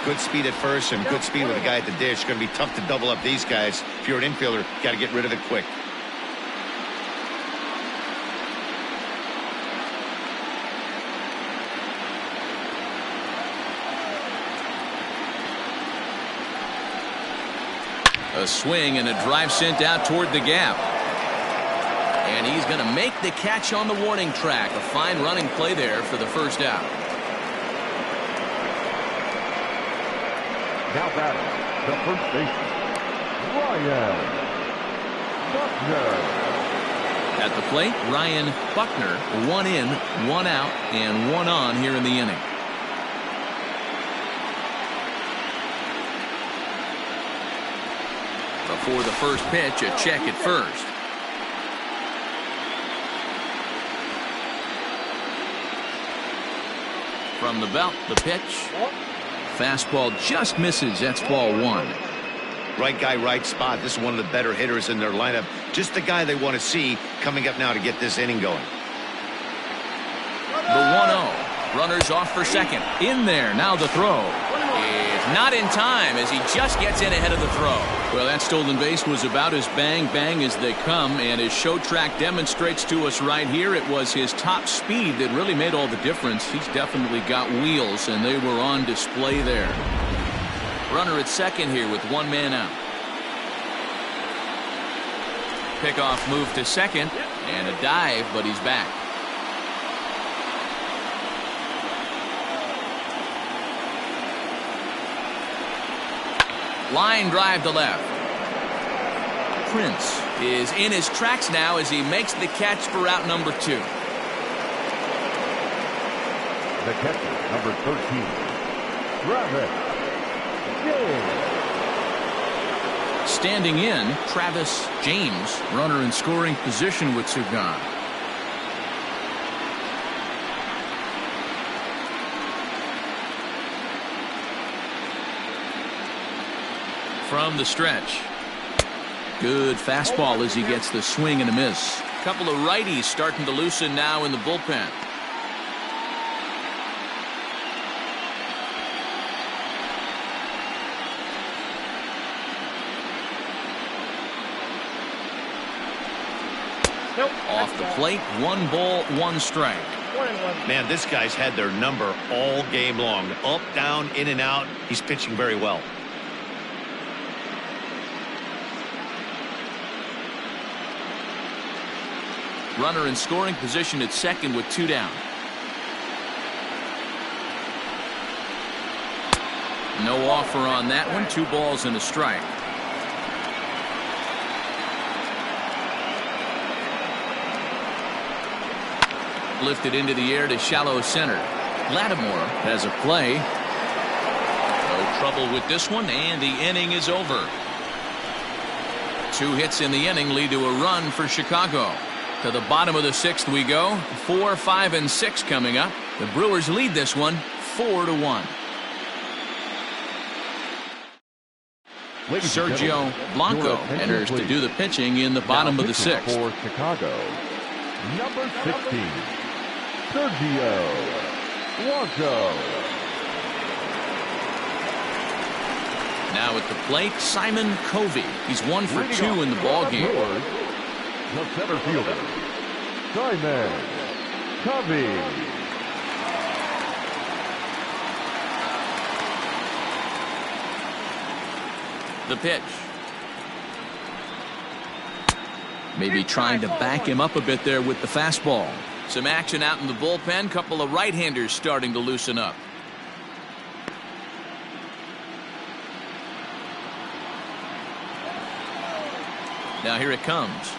Good speed at first and good speed with the guy at the dish. Going to be tough to double up these guys. If you're an infielder, got to get rid of it quick. A swing and a drive sent out toward the gap. And he's going to make the catch on the warning track. A fine running play there for the first out. Now batting, the first baseman, Ryan Buckner. At the plate, Ryan Buckner, 1 in, 1 out, and 1 on here in the inning. Before the first pitch, a check at first. From the belt, the pitch. Fastball just misses. That's ball one. Right guy, right spot. This is one of the better hitters in their lineup. Just the guy they want to see coming up now to get this inning going. The 1-0. Runners off for second. In there. Now the throw. Is not in time as he just gets in ahead of the throw. Well, that stolen base was about as bang as they come, and as show track demonstrates to us right here, it was his top speed that really made all the difference. He's definitely got wheels, and they were on display there. Runner at second here with 1 man out. Pickoff move to second, and a dive, but he's back. Line drive to left. Prince is in his tracks now as he makes the catch for out number 2. The catcher, number 13, Travis James. Standing in, Travis James, runner in scoring position with 2 gone. From the stretch. Good fastball as he gets the swing and a miss. Couple of righties starting to loosen now in the bullpen. Nope. Off the plate, 1 ball, 1 strike. 1-1. Man, this guy's had their number all game long. Up, down, in and out. He's pitching very well. Runner in scoring position at second with 2 down. No offer on that one. 2 balls and a strike. Lifted into the air to shallow center. Lattimore has a play. No trouble with this one, and the inning is over. 2 hits in the inning lead to a run for Chicago. To the bottom of the 6th we go. 4, 5, and 6 coming up. The Brewers lead this one 4-1. Sergio Blanco enters to do the pitching in the bottom of the 6th. For Chicago, number 16, Sergio Blanco. Now at the plate, Simon Covey. He's 1 for 2 in the ballgame. The center fielder, Simon Covey. The pitch. Maybe trying to back him up a bit there with the fastball. Some action out in the bullpen. Couple of right-handers starting to loosen up. Now here it comes.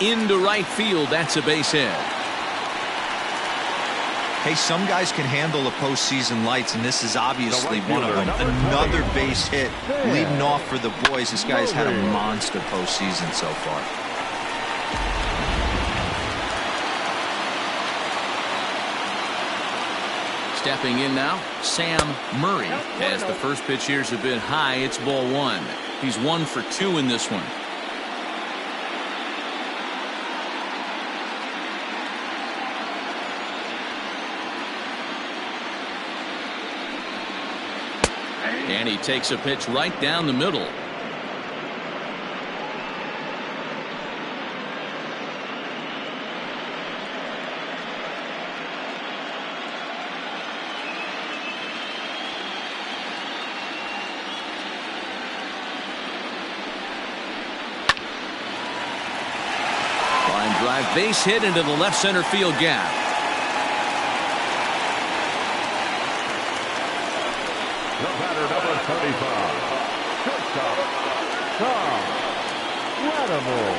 Into right field. That's a base hit. Hey, some guys can handle the postseason lights, and this is obviously one of them. Another base hit leading off for the boys. This guy's had a monster postseason so far. Stepping in now, Sam Murray. As the first pitch here's a bit high, it's ball 1. He's 1 for 2 in this one. And he takes a pitch right down the middle. Line drive, base hit into the left center field gap. The batter, number 35, shortstop, Tom Lattimore.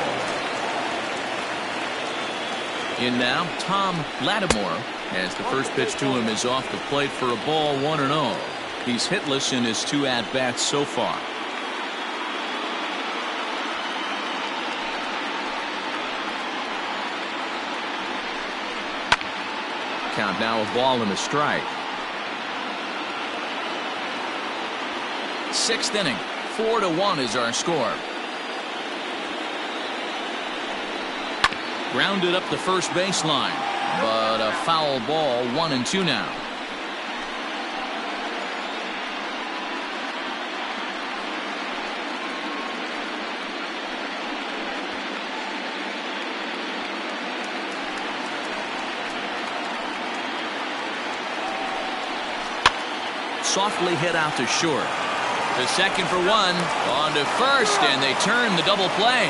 In now, Tom Lattimore, as the first pitch to him is off the plate for a ball 1-0. He's hitless in his 2 at-bats so far. Count now, a ball and a strike. 6th inning, 4-1 is our score. Grounded up the first baseline, but a foul ball, 1-2 now. Softly hit out to short. The second for one. On to first, and they turn the double play.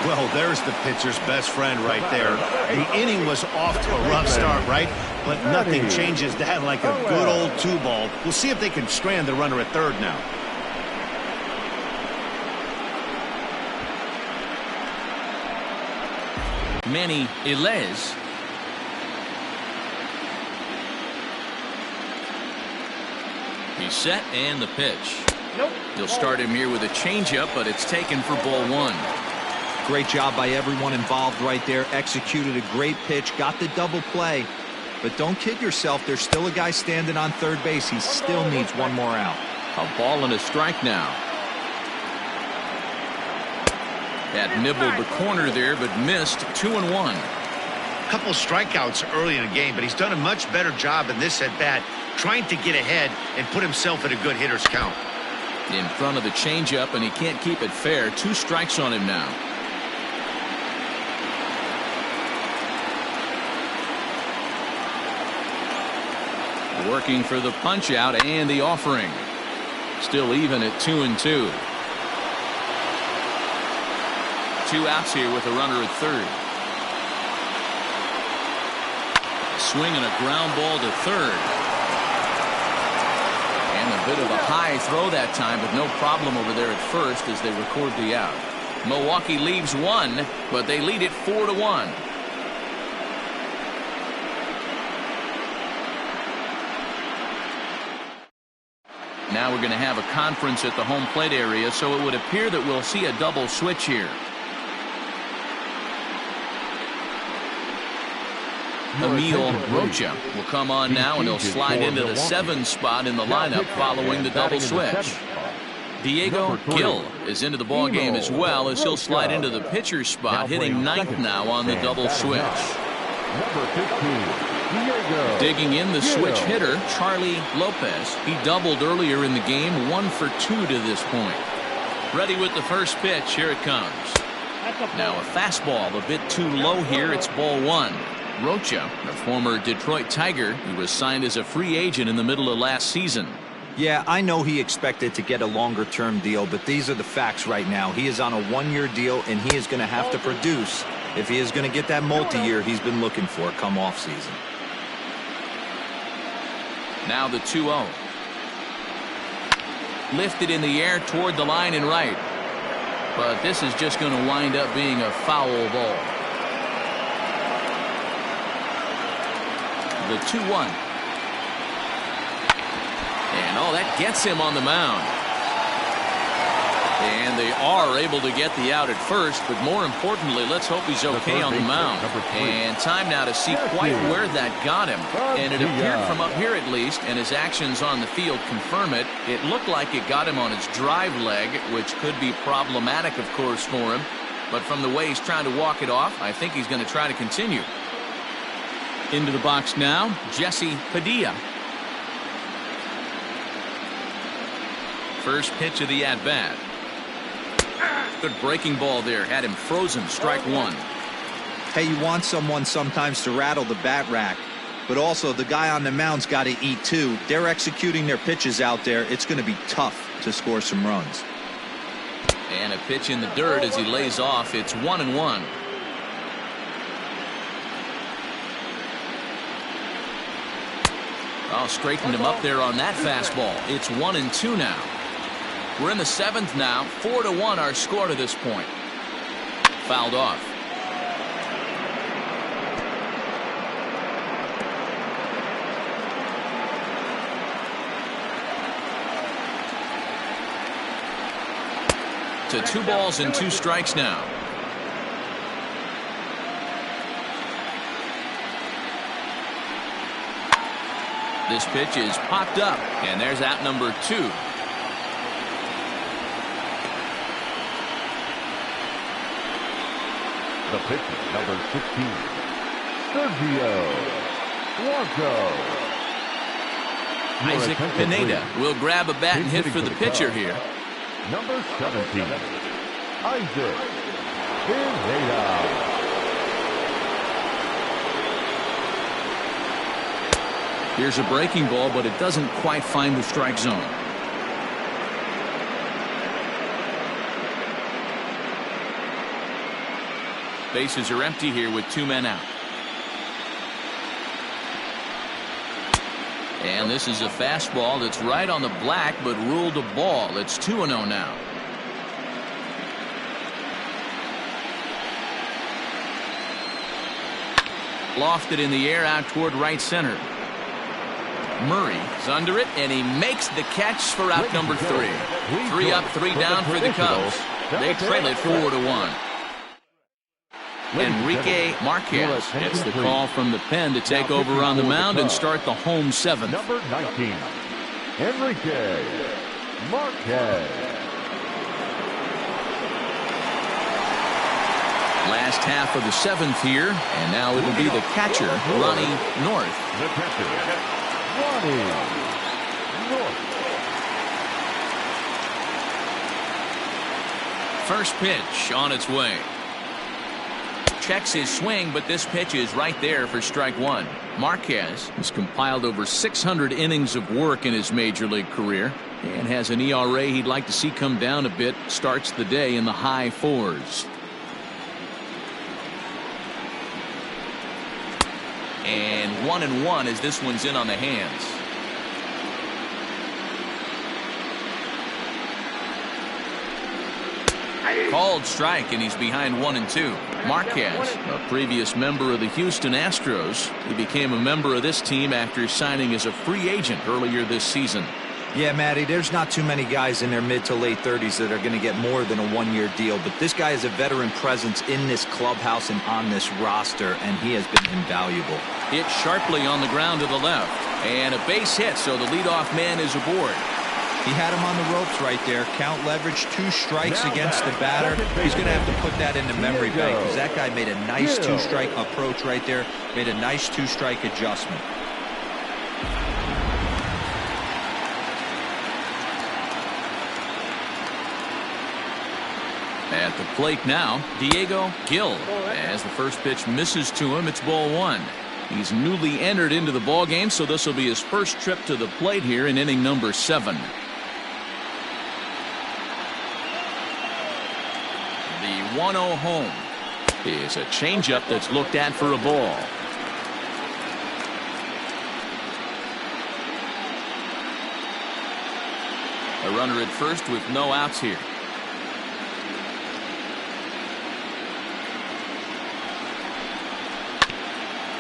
Well, there's the pitcher's best friend right there. The inning was off to a rough start, right? But nothing changes that like a good old 2-ball. We'll see if they can strand the runner at third now. NLDS. He's set and the pitch. Nope. He'll start him here with a changeup, but it's taken for ball one. Great job by everyone involved right there. Executed a great pitch, got the double play. But don't kid yourself, there's still a guy standing on third base. He still needs one more out. A ball and a strike now. Had nibbled the corner there, but missed. 2-1. Couple strikeouts early in the game, but he's done a much better job in this at-bat, trying to get ahead and put himself at a good hitter's count. In front of the changeup, and he can't keep it fair. 2 strikes on him now. Working for the punch out and the offering. Still even at 2-2. 2 outs here with a runner at third. Swinging a ground ball to third. And a bit of a high throw that time, but no problem over there at first as they record the out. Milwaukee leaves 1, but they lead it 4-1. Now we're going to have a conference at the home plate area, so it would appear that we'll see a double switch here. Emil Rocha will come on now, and he'll slide into the 7 spot in the lineup following the double switch. Diego Gil is into the ball game as well, as he'll slide into the pitcher's spot, hitting 9th now on the double switch. Number 15. Digging in the switch hitter, Charlie Lopez. He doubled earlier in the game, 1 for 2 to this point. Ready with the first pitch. Here it comes. Now a fastball a bit too low here. It's ball 1. Rocha, a former Detroit Tiger, who was signed as a free agent in the middle of last season. Yeah, I know he expected to get a longer-term deal, but these are the facts right now. He is on a 1-year deal, and he is going to have to produce if he is going to get that multi-year he's been looking for come off-season. Now the 2-0. Lifted in the air toward the line and right. But this is just going to wind up being a foul ball. The 2-1. And that gets him on the mound. And they are able to get the out at first, but more importantly, let's hope he's okay on the mound. And time now to see quite where that got him. And it appeared from up here at least, and his actions on the field confirm it. It looked like it got him on his drive leg, which could be problematic, of course, for him. But from the way he's trying to walk it off, I think he's going to try to continue. Into the box now, Jesse Padilla. First pitch of the at-bat. Good breaking ball there. Had him frozen. Strike 1. Hey, you want someone sometimes to rattle the bat rack, but also the guy on the mound's got to eat too. They're executing their pitches out there. It's going to be tough to score some runs. And a pitch in the dirt as he lays off. It's 1-1. Straightened him up there on that fastball. It's 1-2 now. We're in the 7th now. 4-1 our score to this point. Fouled off. To 2 balls and 2 strikes now. This pitch is popped up, and there's out number 2. The pitcher, number 16, Sergio Blanco. Isaac Pineda will grab a bat and hit for the pitcher here. Number 17, Isaac Pineda. Here's a breaking ball, but it doesn't quite find the strike zone. Bases are empty here with 2 men out. And this is a fastball that's right on the black, but ruled a ball. It's 2-0 now. Lofted in the air out toward right center. Murray is under it, and he makes the catch for out number 3. 3 up, 3 down for the Cubs. They trail it 4-1. Enrique Marquez gets the call from the pen to take over on the mound and start the home 7th. Number 19, Enrique Marquez. Last half of the 7th here, and now it'll be the catcher, Ronnie North. The catcher, Ronnie North. First pitch on its way. Checks his swing, but this pitch is right there for strike 1. Marquez has compiled over 600 innings of work in his major league career and has an ERA he'd like to see come down a bit. Starts the day in the high 4s. And 1-1 as this one's in on the hands. Called strike, and he's behind 1-2. Marquez, a previous member of the Houston Astros, he became a member of this team after signing as a free agent earlier this season. Yeah, Matty, there's not too many guys in their mid to late 30s that are going to get more than a 1-year deal, but this guy is a veteran presence in this clubhouse and on this roster, and he has been invaluable. Hit sharply on the ground to the left, and a base hit, so the leadoff man is aboard. He had him on the ropes right there. Count leverage, 2 strikes against the batter. He's going to have to put that in the memory bank because that guy made a nice 2-strike approach right there. Made a nice 2-strike adjustment. At the plate now, Diego Gil. As the first pitch misses to him, it's ball 1. He's newly entered into the ball game, so this will be his first trip to the plate here in inning number 7. The 1-0 home is a changeup that's looked at for a ball. A runner at first with no outs here.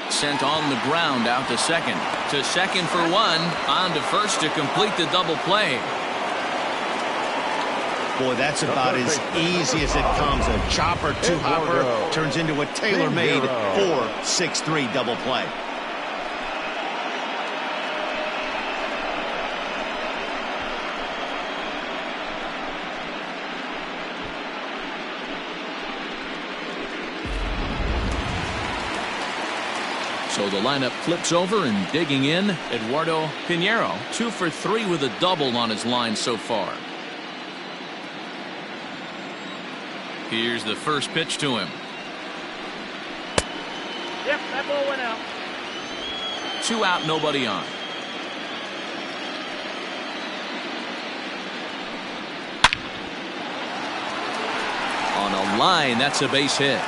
Sent on the ground out to second. To second for 1. On to first to complete the double play. Boy, that's about as easy as it comes. A chopper, 2-hopper turns into a tailor-made 4-6-3 double play. So the lineup flips over, and digging in, Eduardo Pinheiro, 2 for 3 with a double on his line so far. Here's the first pitch to him. Yep, that ball went out. 2 out, nobody on. On a line, that's a base hit.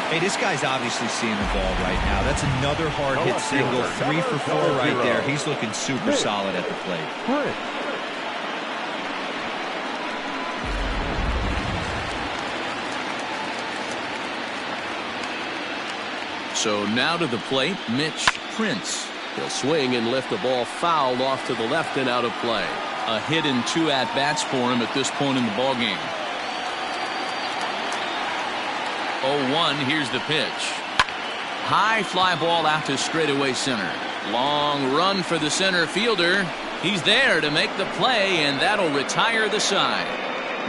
Hey, this guy's obviously seeing the ball right now. That's another hard hit single. 3 for 4 right there. He's looking super solid at the plate. So now to the plate, Mitch Prince. He'll swing and lift the ball foul off to the left and out of play. A hit in 2 at-bats for him at this point in the ballgame. 0-1, here's the pitch. High fly ball out to straightaway center. Long run for the center fielder. He's there to make the play, and that'll retire the side.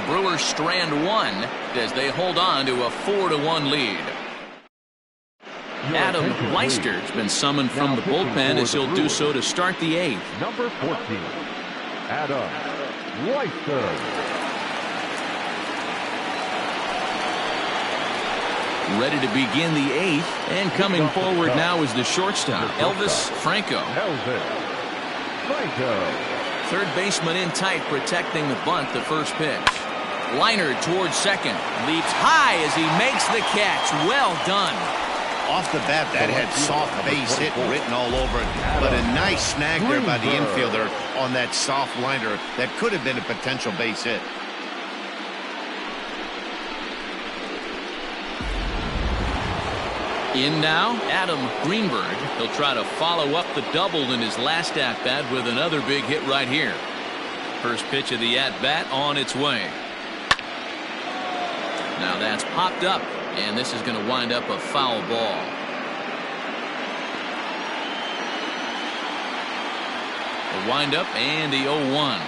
Brewers strand 1 as they hold on to a 4-1 lead. Adam Leister's been summoned from the bullpen as he'll do so to start the 8th. Number 14, Adam Leister. Ready to begin the 8th, and coming forward now is the shortstop, Elvis Franco. Third baseman in tight, protecting the bunt. The first pitch. Liner towards second. Leaps high as he makes the catch. Well done. Off the bat, that had soft base hit written all over it, but a nice snag there by the infielder on that soft liner that could have been a potential base hit. In now, Adam Greenberg. He'll try to follow up the double in his last at-bat with another big hit right here. First pitch of the at-bat on its way. Now that's popped up, and this is going to wind up a foul ball. The windup and the 0-1.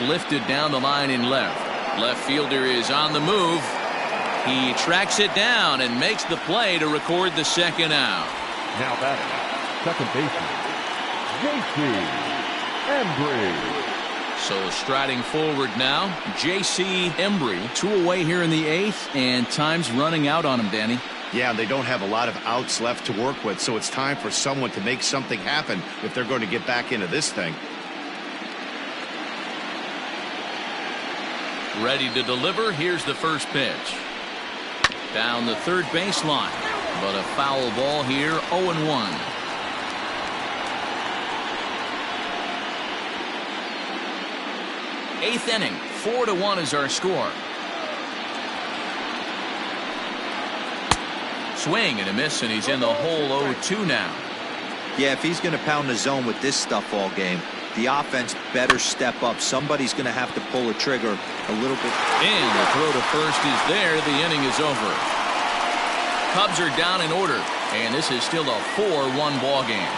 Lifted down the line in left. Left fielder is on the move. He tracks it down and makes the play to record the second out. Now batting, second baseman, J.C. Embry. So striding forward now, J.C. Embry. 2 away here in the 8th, and time's running out on him, Danny. Yeah, they don't have a lot of outs left to work with, so it's time for someone to make something happen if they're going to get back into this thing. Ready to deliver. Here's the first pitch. Down the third baseline, but a foul ball here. 0-1. Eighth inning, 4-1 is our score. Swing and a miss, and he's in the hole. 0-2 now. Yeah, if he's going to pound the zone with this stuff all game, the offense better step up. Somebody's going to have to pull a trigger a little bit. And the throw to first is there. The inning is over. Cubs are down in order, and this is still a 4-1 ball game.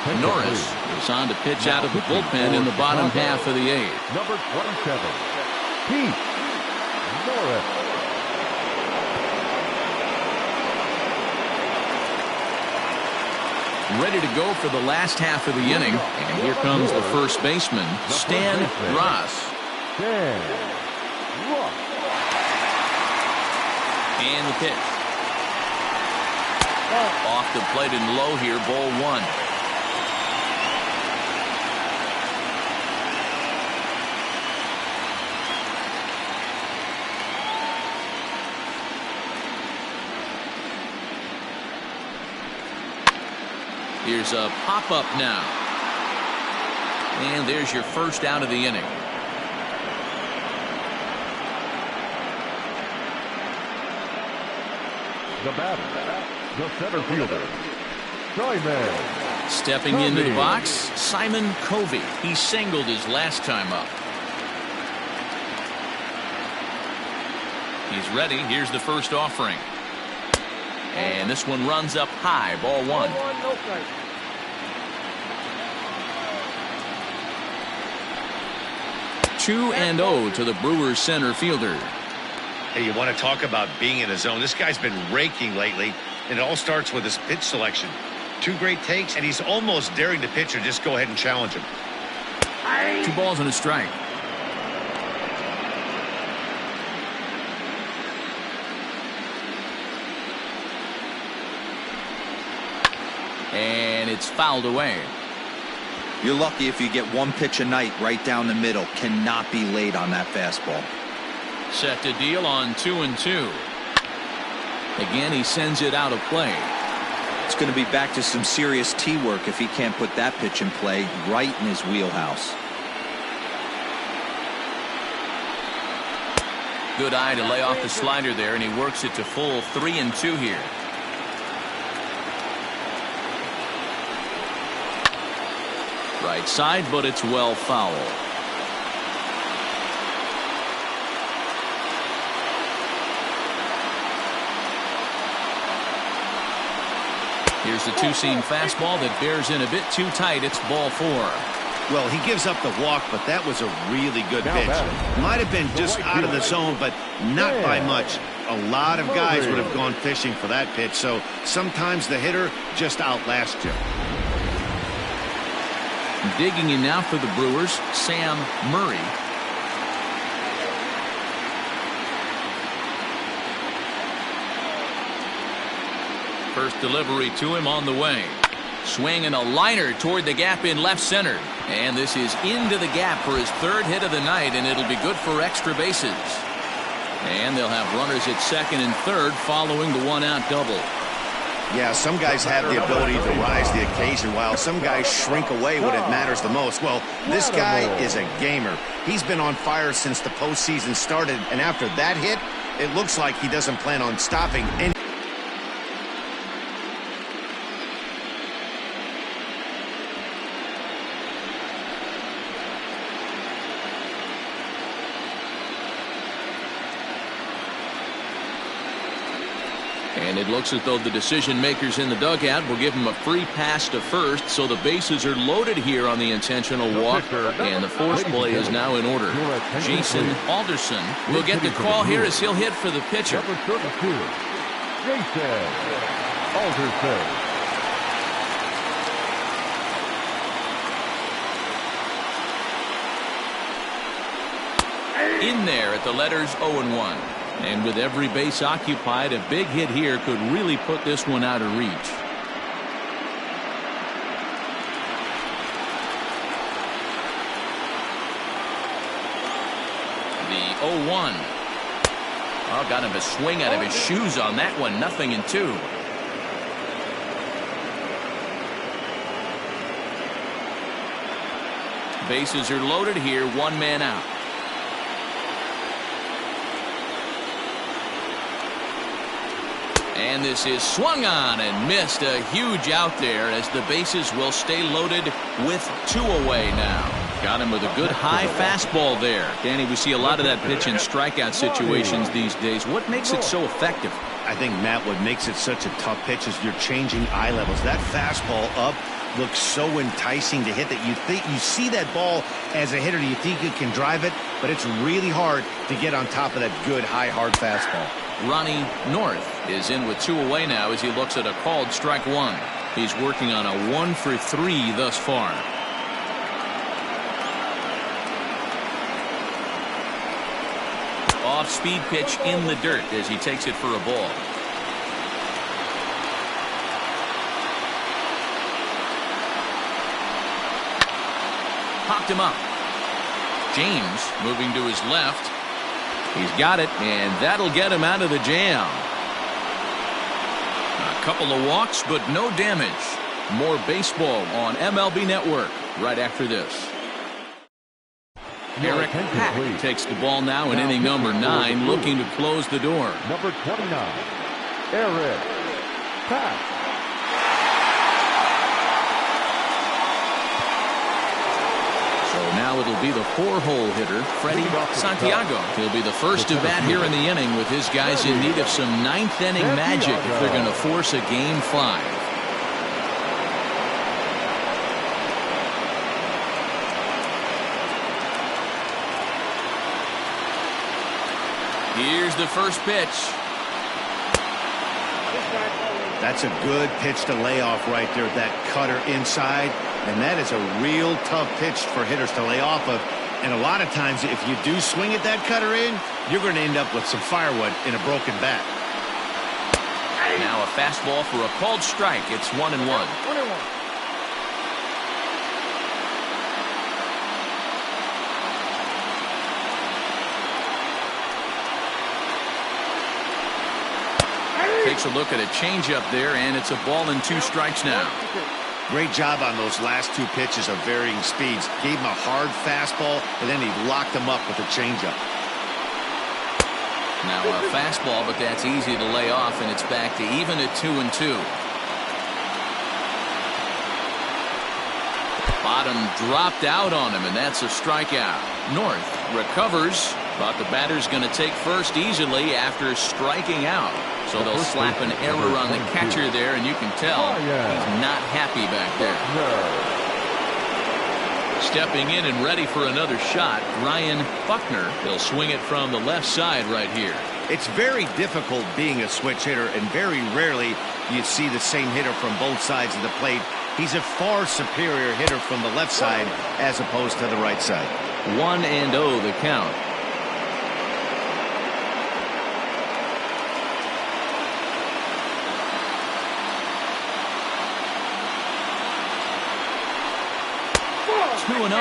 Pete Norris is on to pitch out of the bullpen in the bottom half of the 8th. Number 27, Pete Norris. Ready to go for the last half of the inning. And here comes the first baseman, Stan Ross. And the pitch. Off the plate and low here, ball 1. Here's a pop-up now. And there's your first out of the inning. The batter, the center fielder, Simon. Stepping into the box, Simon Covey. He singled his last time up. He's ready. Here's the first offering. And this one runs up high, ball 1. 2-0 to the Brewers center fielder. Hey, you want to talk about being in a zone? This guy's been raking lately, and it all starts with his pitch selection. 2 great takes, and he's almost daring the pitcher just go ahead and challenge him. 2 balls and a strike. And it's fouled away. You're lucky if you get 1 pitch a night right down the middle. Cannot be late on that fastball. Set to deal on 2-2. Again, he sends it out of play. It's going to be back to some serious tee work if he can't put that pitch in play right in his wheelhouse. Good eye to lay off the slider there, and he works it to full 3-2 here. Right side, but it's well foul. Here's the 2-seam fastball that bears in a bit too tight. It's ball 4. Well, he gives up the walk, but that was a really good pitch. Might have been just out of the zone, but not by much. A lot of guys would have gone fishing for that pitch, so sometimes the hitter just outlasts you. Digging in now for the Brewers, Sam Murray. First delivery to him on the way. Swing and a liner toward the gap in left center. And this is into the gap for his third hit of the night, and it'll be good for extra bases. And they'll have runners at second and third following the one-out double. Yeah, some guys have the ability to rise the occasion while some guys shrink away when it matters the most. Well, this guy is a gamer. He's been on fire since the postseason started, and after that hit, it looks like he doesn't plan on stopping any. And it looks as though the decision makers in the dugout will give him a free pass to first, so the bases are loaded here on the intentional walk, and the force play is now in order. Jason Alderson will get the call here as he'll hit for the pitcher. Number 32, Jason Alderson. In there at the letters 0-1. And with every base occupied, a big hit here could really put this one out of reach. The 0-1. Oh, got him a swing out of his shoes on that one. 0-2. Bases are loaded here. One man out. And this is swung on and missed. A huge out there as the bases will stay loaded with two away now. Got him with a good high fastball there. Danny, we see a lot of that pitch in strikeout situations these days. What makes it so effective? I think, Matt, what makes it such a tough pitch is you're changing eye levels. That fastball up looks so enticing to hit that you think you see that ball as a hitter. You think you can drive it, but it's really hard to get on top of that good high hard fastball. Ronnie North is in with two away now as he looks at a called strike one. He's working on a 1-for-3 thus far. Off-speed pitch in the dirt as he takes it for a ball. Popped him up. James moving to his left. He's got it, and that'll get him out of the jam. A couple of walks, but no damage. More baseball on MLB Network right after this. Eric Pack takes the ball now in inning number 9, looking to close the door. Number 29, Eric Pack. So now it'll be the 4-hole hitter, Freddie Santiago. He'll be the first to bat here in the inning with his guys in need of some 9th inning magic if they're going to force a Game 5. Here's the first pitch. That's a good pitch to lay off right there. That cutter inside. And that is a real tough pitch for hitters to lay off of. And a lot of times, if you do swing at that cutter in, you're going to end up with some firewood in a broken bat. Now a fastball for a called strike. It's 1-1. 1-1. Takes a look at a changeup there, and it's a ball and 2 strikes now. Great job on those last 2 pitches of varying speeds. Gave him a hard fastball, and then he locked him up with a changeup. Now a fastball, but that's easy to lay off, and it's back to even at 2-2. Bottom dropped out on him, and that's a strikeout. North recovers, but the batter's going to take first easily after striking out. So they'll slap an error on the catcher there, and you can tell he's not happy back there. Stepping in and ready for another shot, Ryan Buckner. He'll swing it from the left side right here. It's very difficult being a switch hitter, and very rarely you see the same hitter from both sides of the plate. He's a far superior hitter from the left side as opposed to the right side. 1-0 the count. 2-0.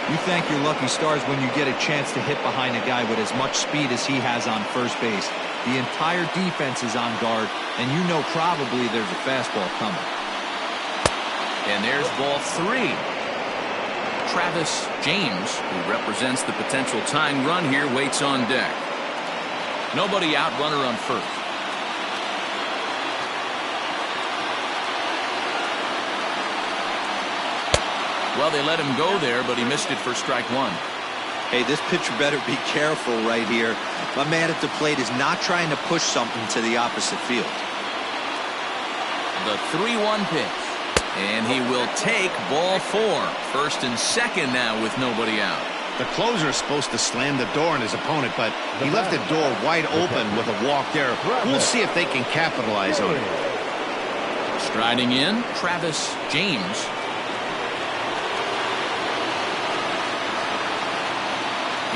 You thank your lucky stars when you get a chance to hit behind a guy with as much speed as he has on first base. The entire defense is on guard, and you know probably there's a fastball coming. And there's ball 3. Travis James, who represents the potential tying run here, waits on deck. Nobody out, runner on first. Well, they let him go there, but he missed it for strike 1. Hey, this pitcher better be careful right here. My man at the plate is not trying to push something to the opposite field. The 3-1 pitch. And he will take ball 4. First and second now with nobody out. The closer is supposed to slam the door on his opponent, but he left the door wide open with a walk there. We'll see if they can capitalize on it. Striding in, Travis James.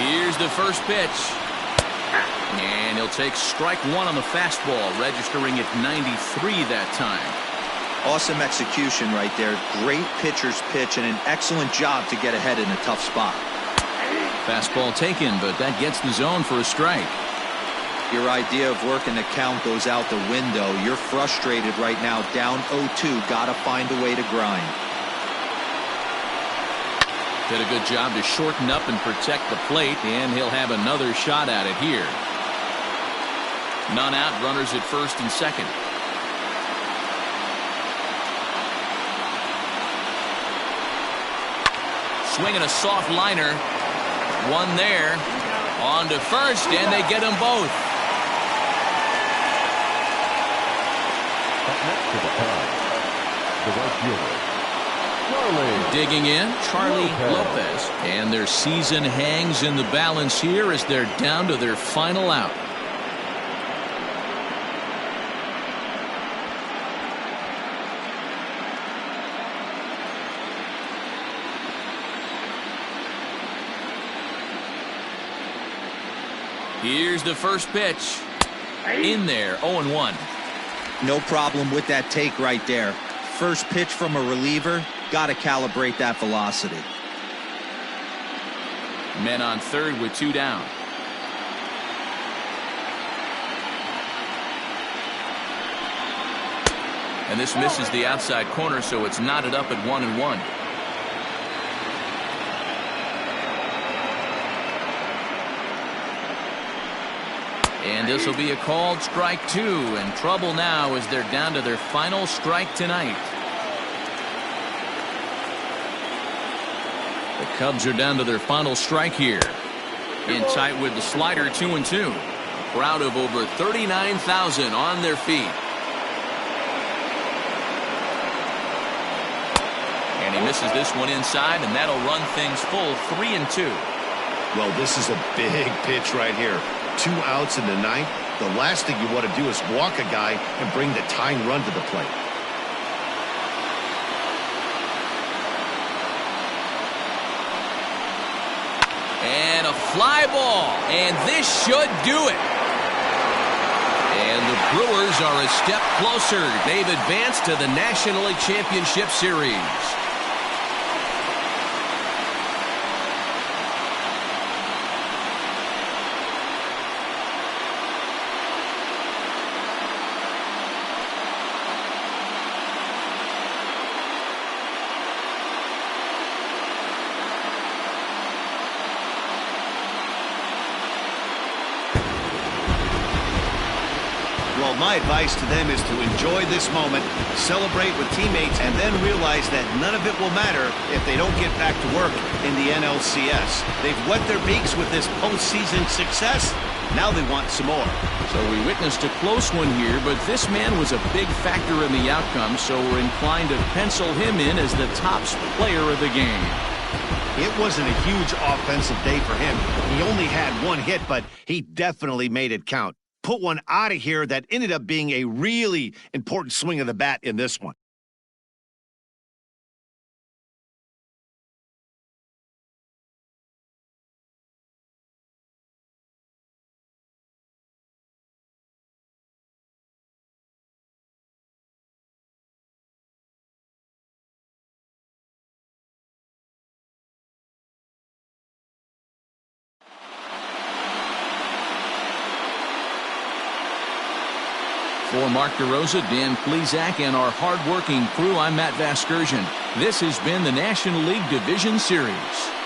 Here's the first pitch. And he'll take strike 1 on the fastball, registering at 93 that time. Awesome execution right there. Great pitcher's pitch and an excellent job to get ahead in a tough spot. Fastball taken, but that gets the zone for a strike. Your idea of working the count goes out the window. You're frustrated right now, down 0-2. Gotta find a way to grind. Did a good job to shorten up and protect the plate, and he'll have another shot at it here. None out, runners at first and second. Swinging a soft liner. One there. On to first, and they get them both. Up next to the pad, the right fielder, Charlie. Digging in, Charlie Lopez. And their season hangs in the balance here as they're down to their final out. Here's the first pitch. In there, 0-1. No problem with that take right there. First pitch from a reliever, got to calibrate that velocity. Men on third with 2 down. And this misses the outside corner, so it's knotted up at 1-1. And this will be a called strike 2, and trouble now as they're down to their final strike tonight. The Cubs are down to their final strike here. In tight with the slider, 2-2. A crowd of over 39,000 on their feet. And he misses this one inside, and that'll run things full 3-2. Well, this is a big pitch right here. 2 outs in the 9th. The last thing you want to do is walk a guy and bring the tying run to the plate. And a fly ball, and this should do it. And the Brewers are a step closer. They've advanced to the National League Championship Series. Well, my advice to them is to enjoy this moment, celebrate with teammates, and then realize that none of it will matter if they don't get back to work in the NLCS. They've wet their beaks with this postseason success. Now they want some more. So we witnessed a close one here, but this man was a big factor in the outcome, so we're inclined to pencil him in as the top player of the game. It wasn't a huge offensive day for him. He only had 1 hit, but he definitely made it count. Put one out of here that ended up being a really important swing of the bat in this one. For Mark DeRosa, Dan Plesac, and our hard-working crew, I'm Matt Vasgersian. This has been the National League Division Series.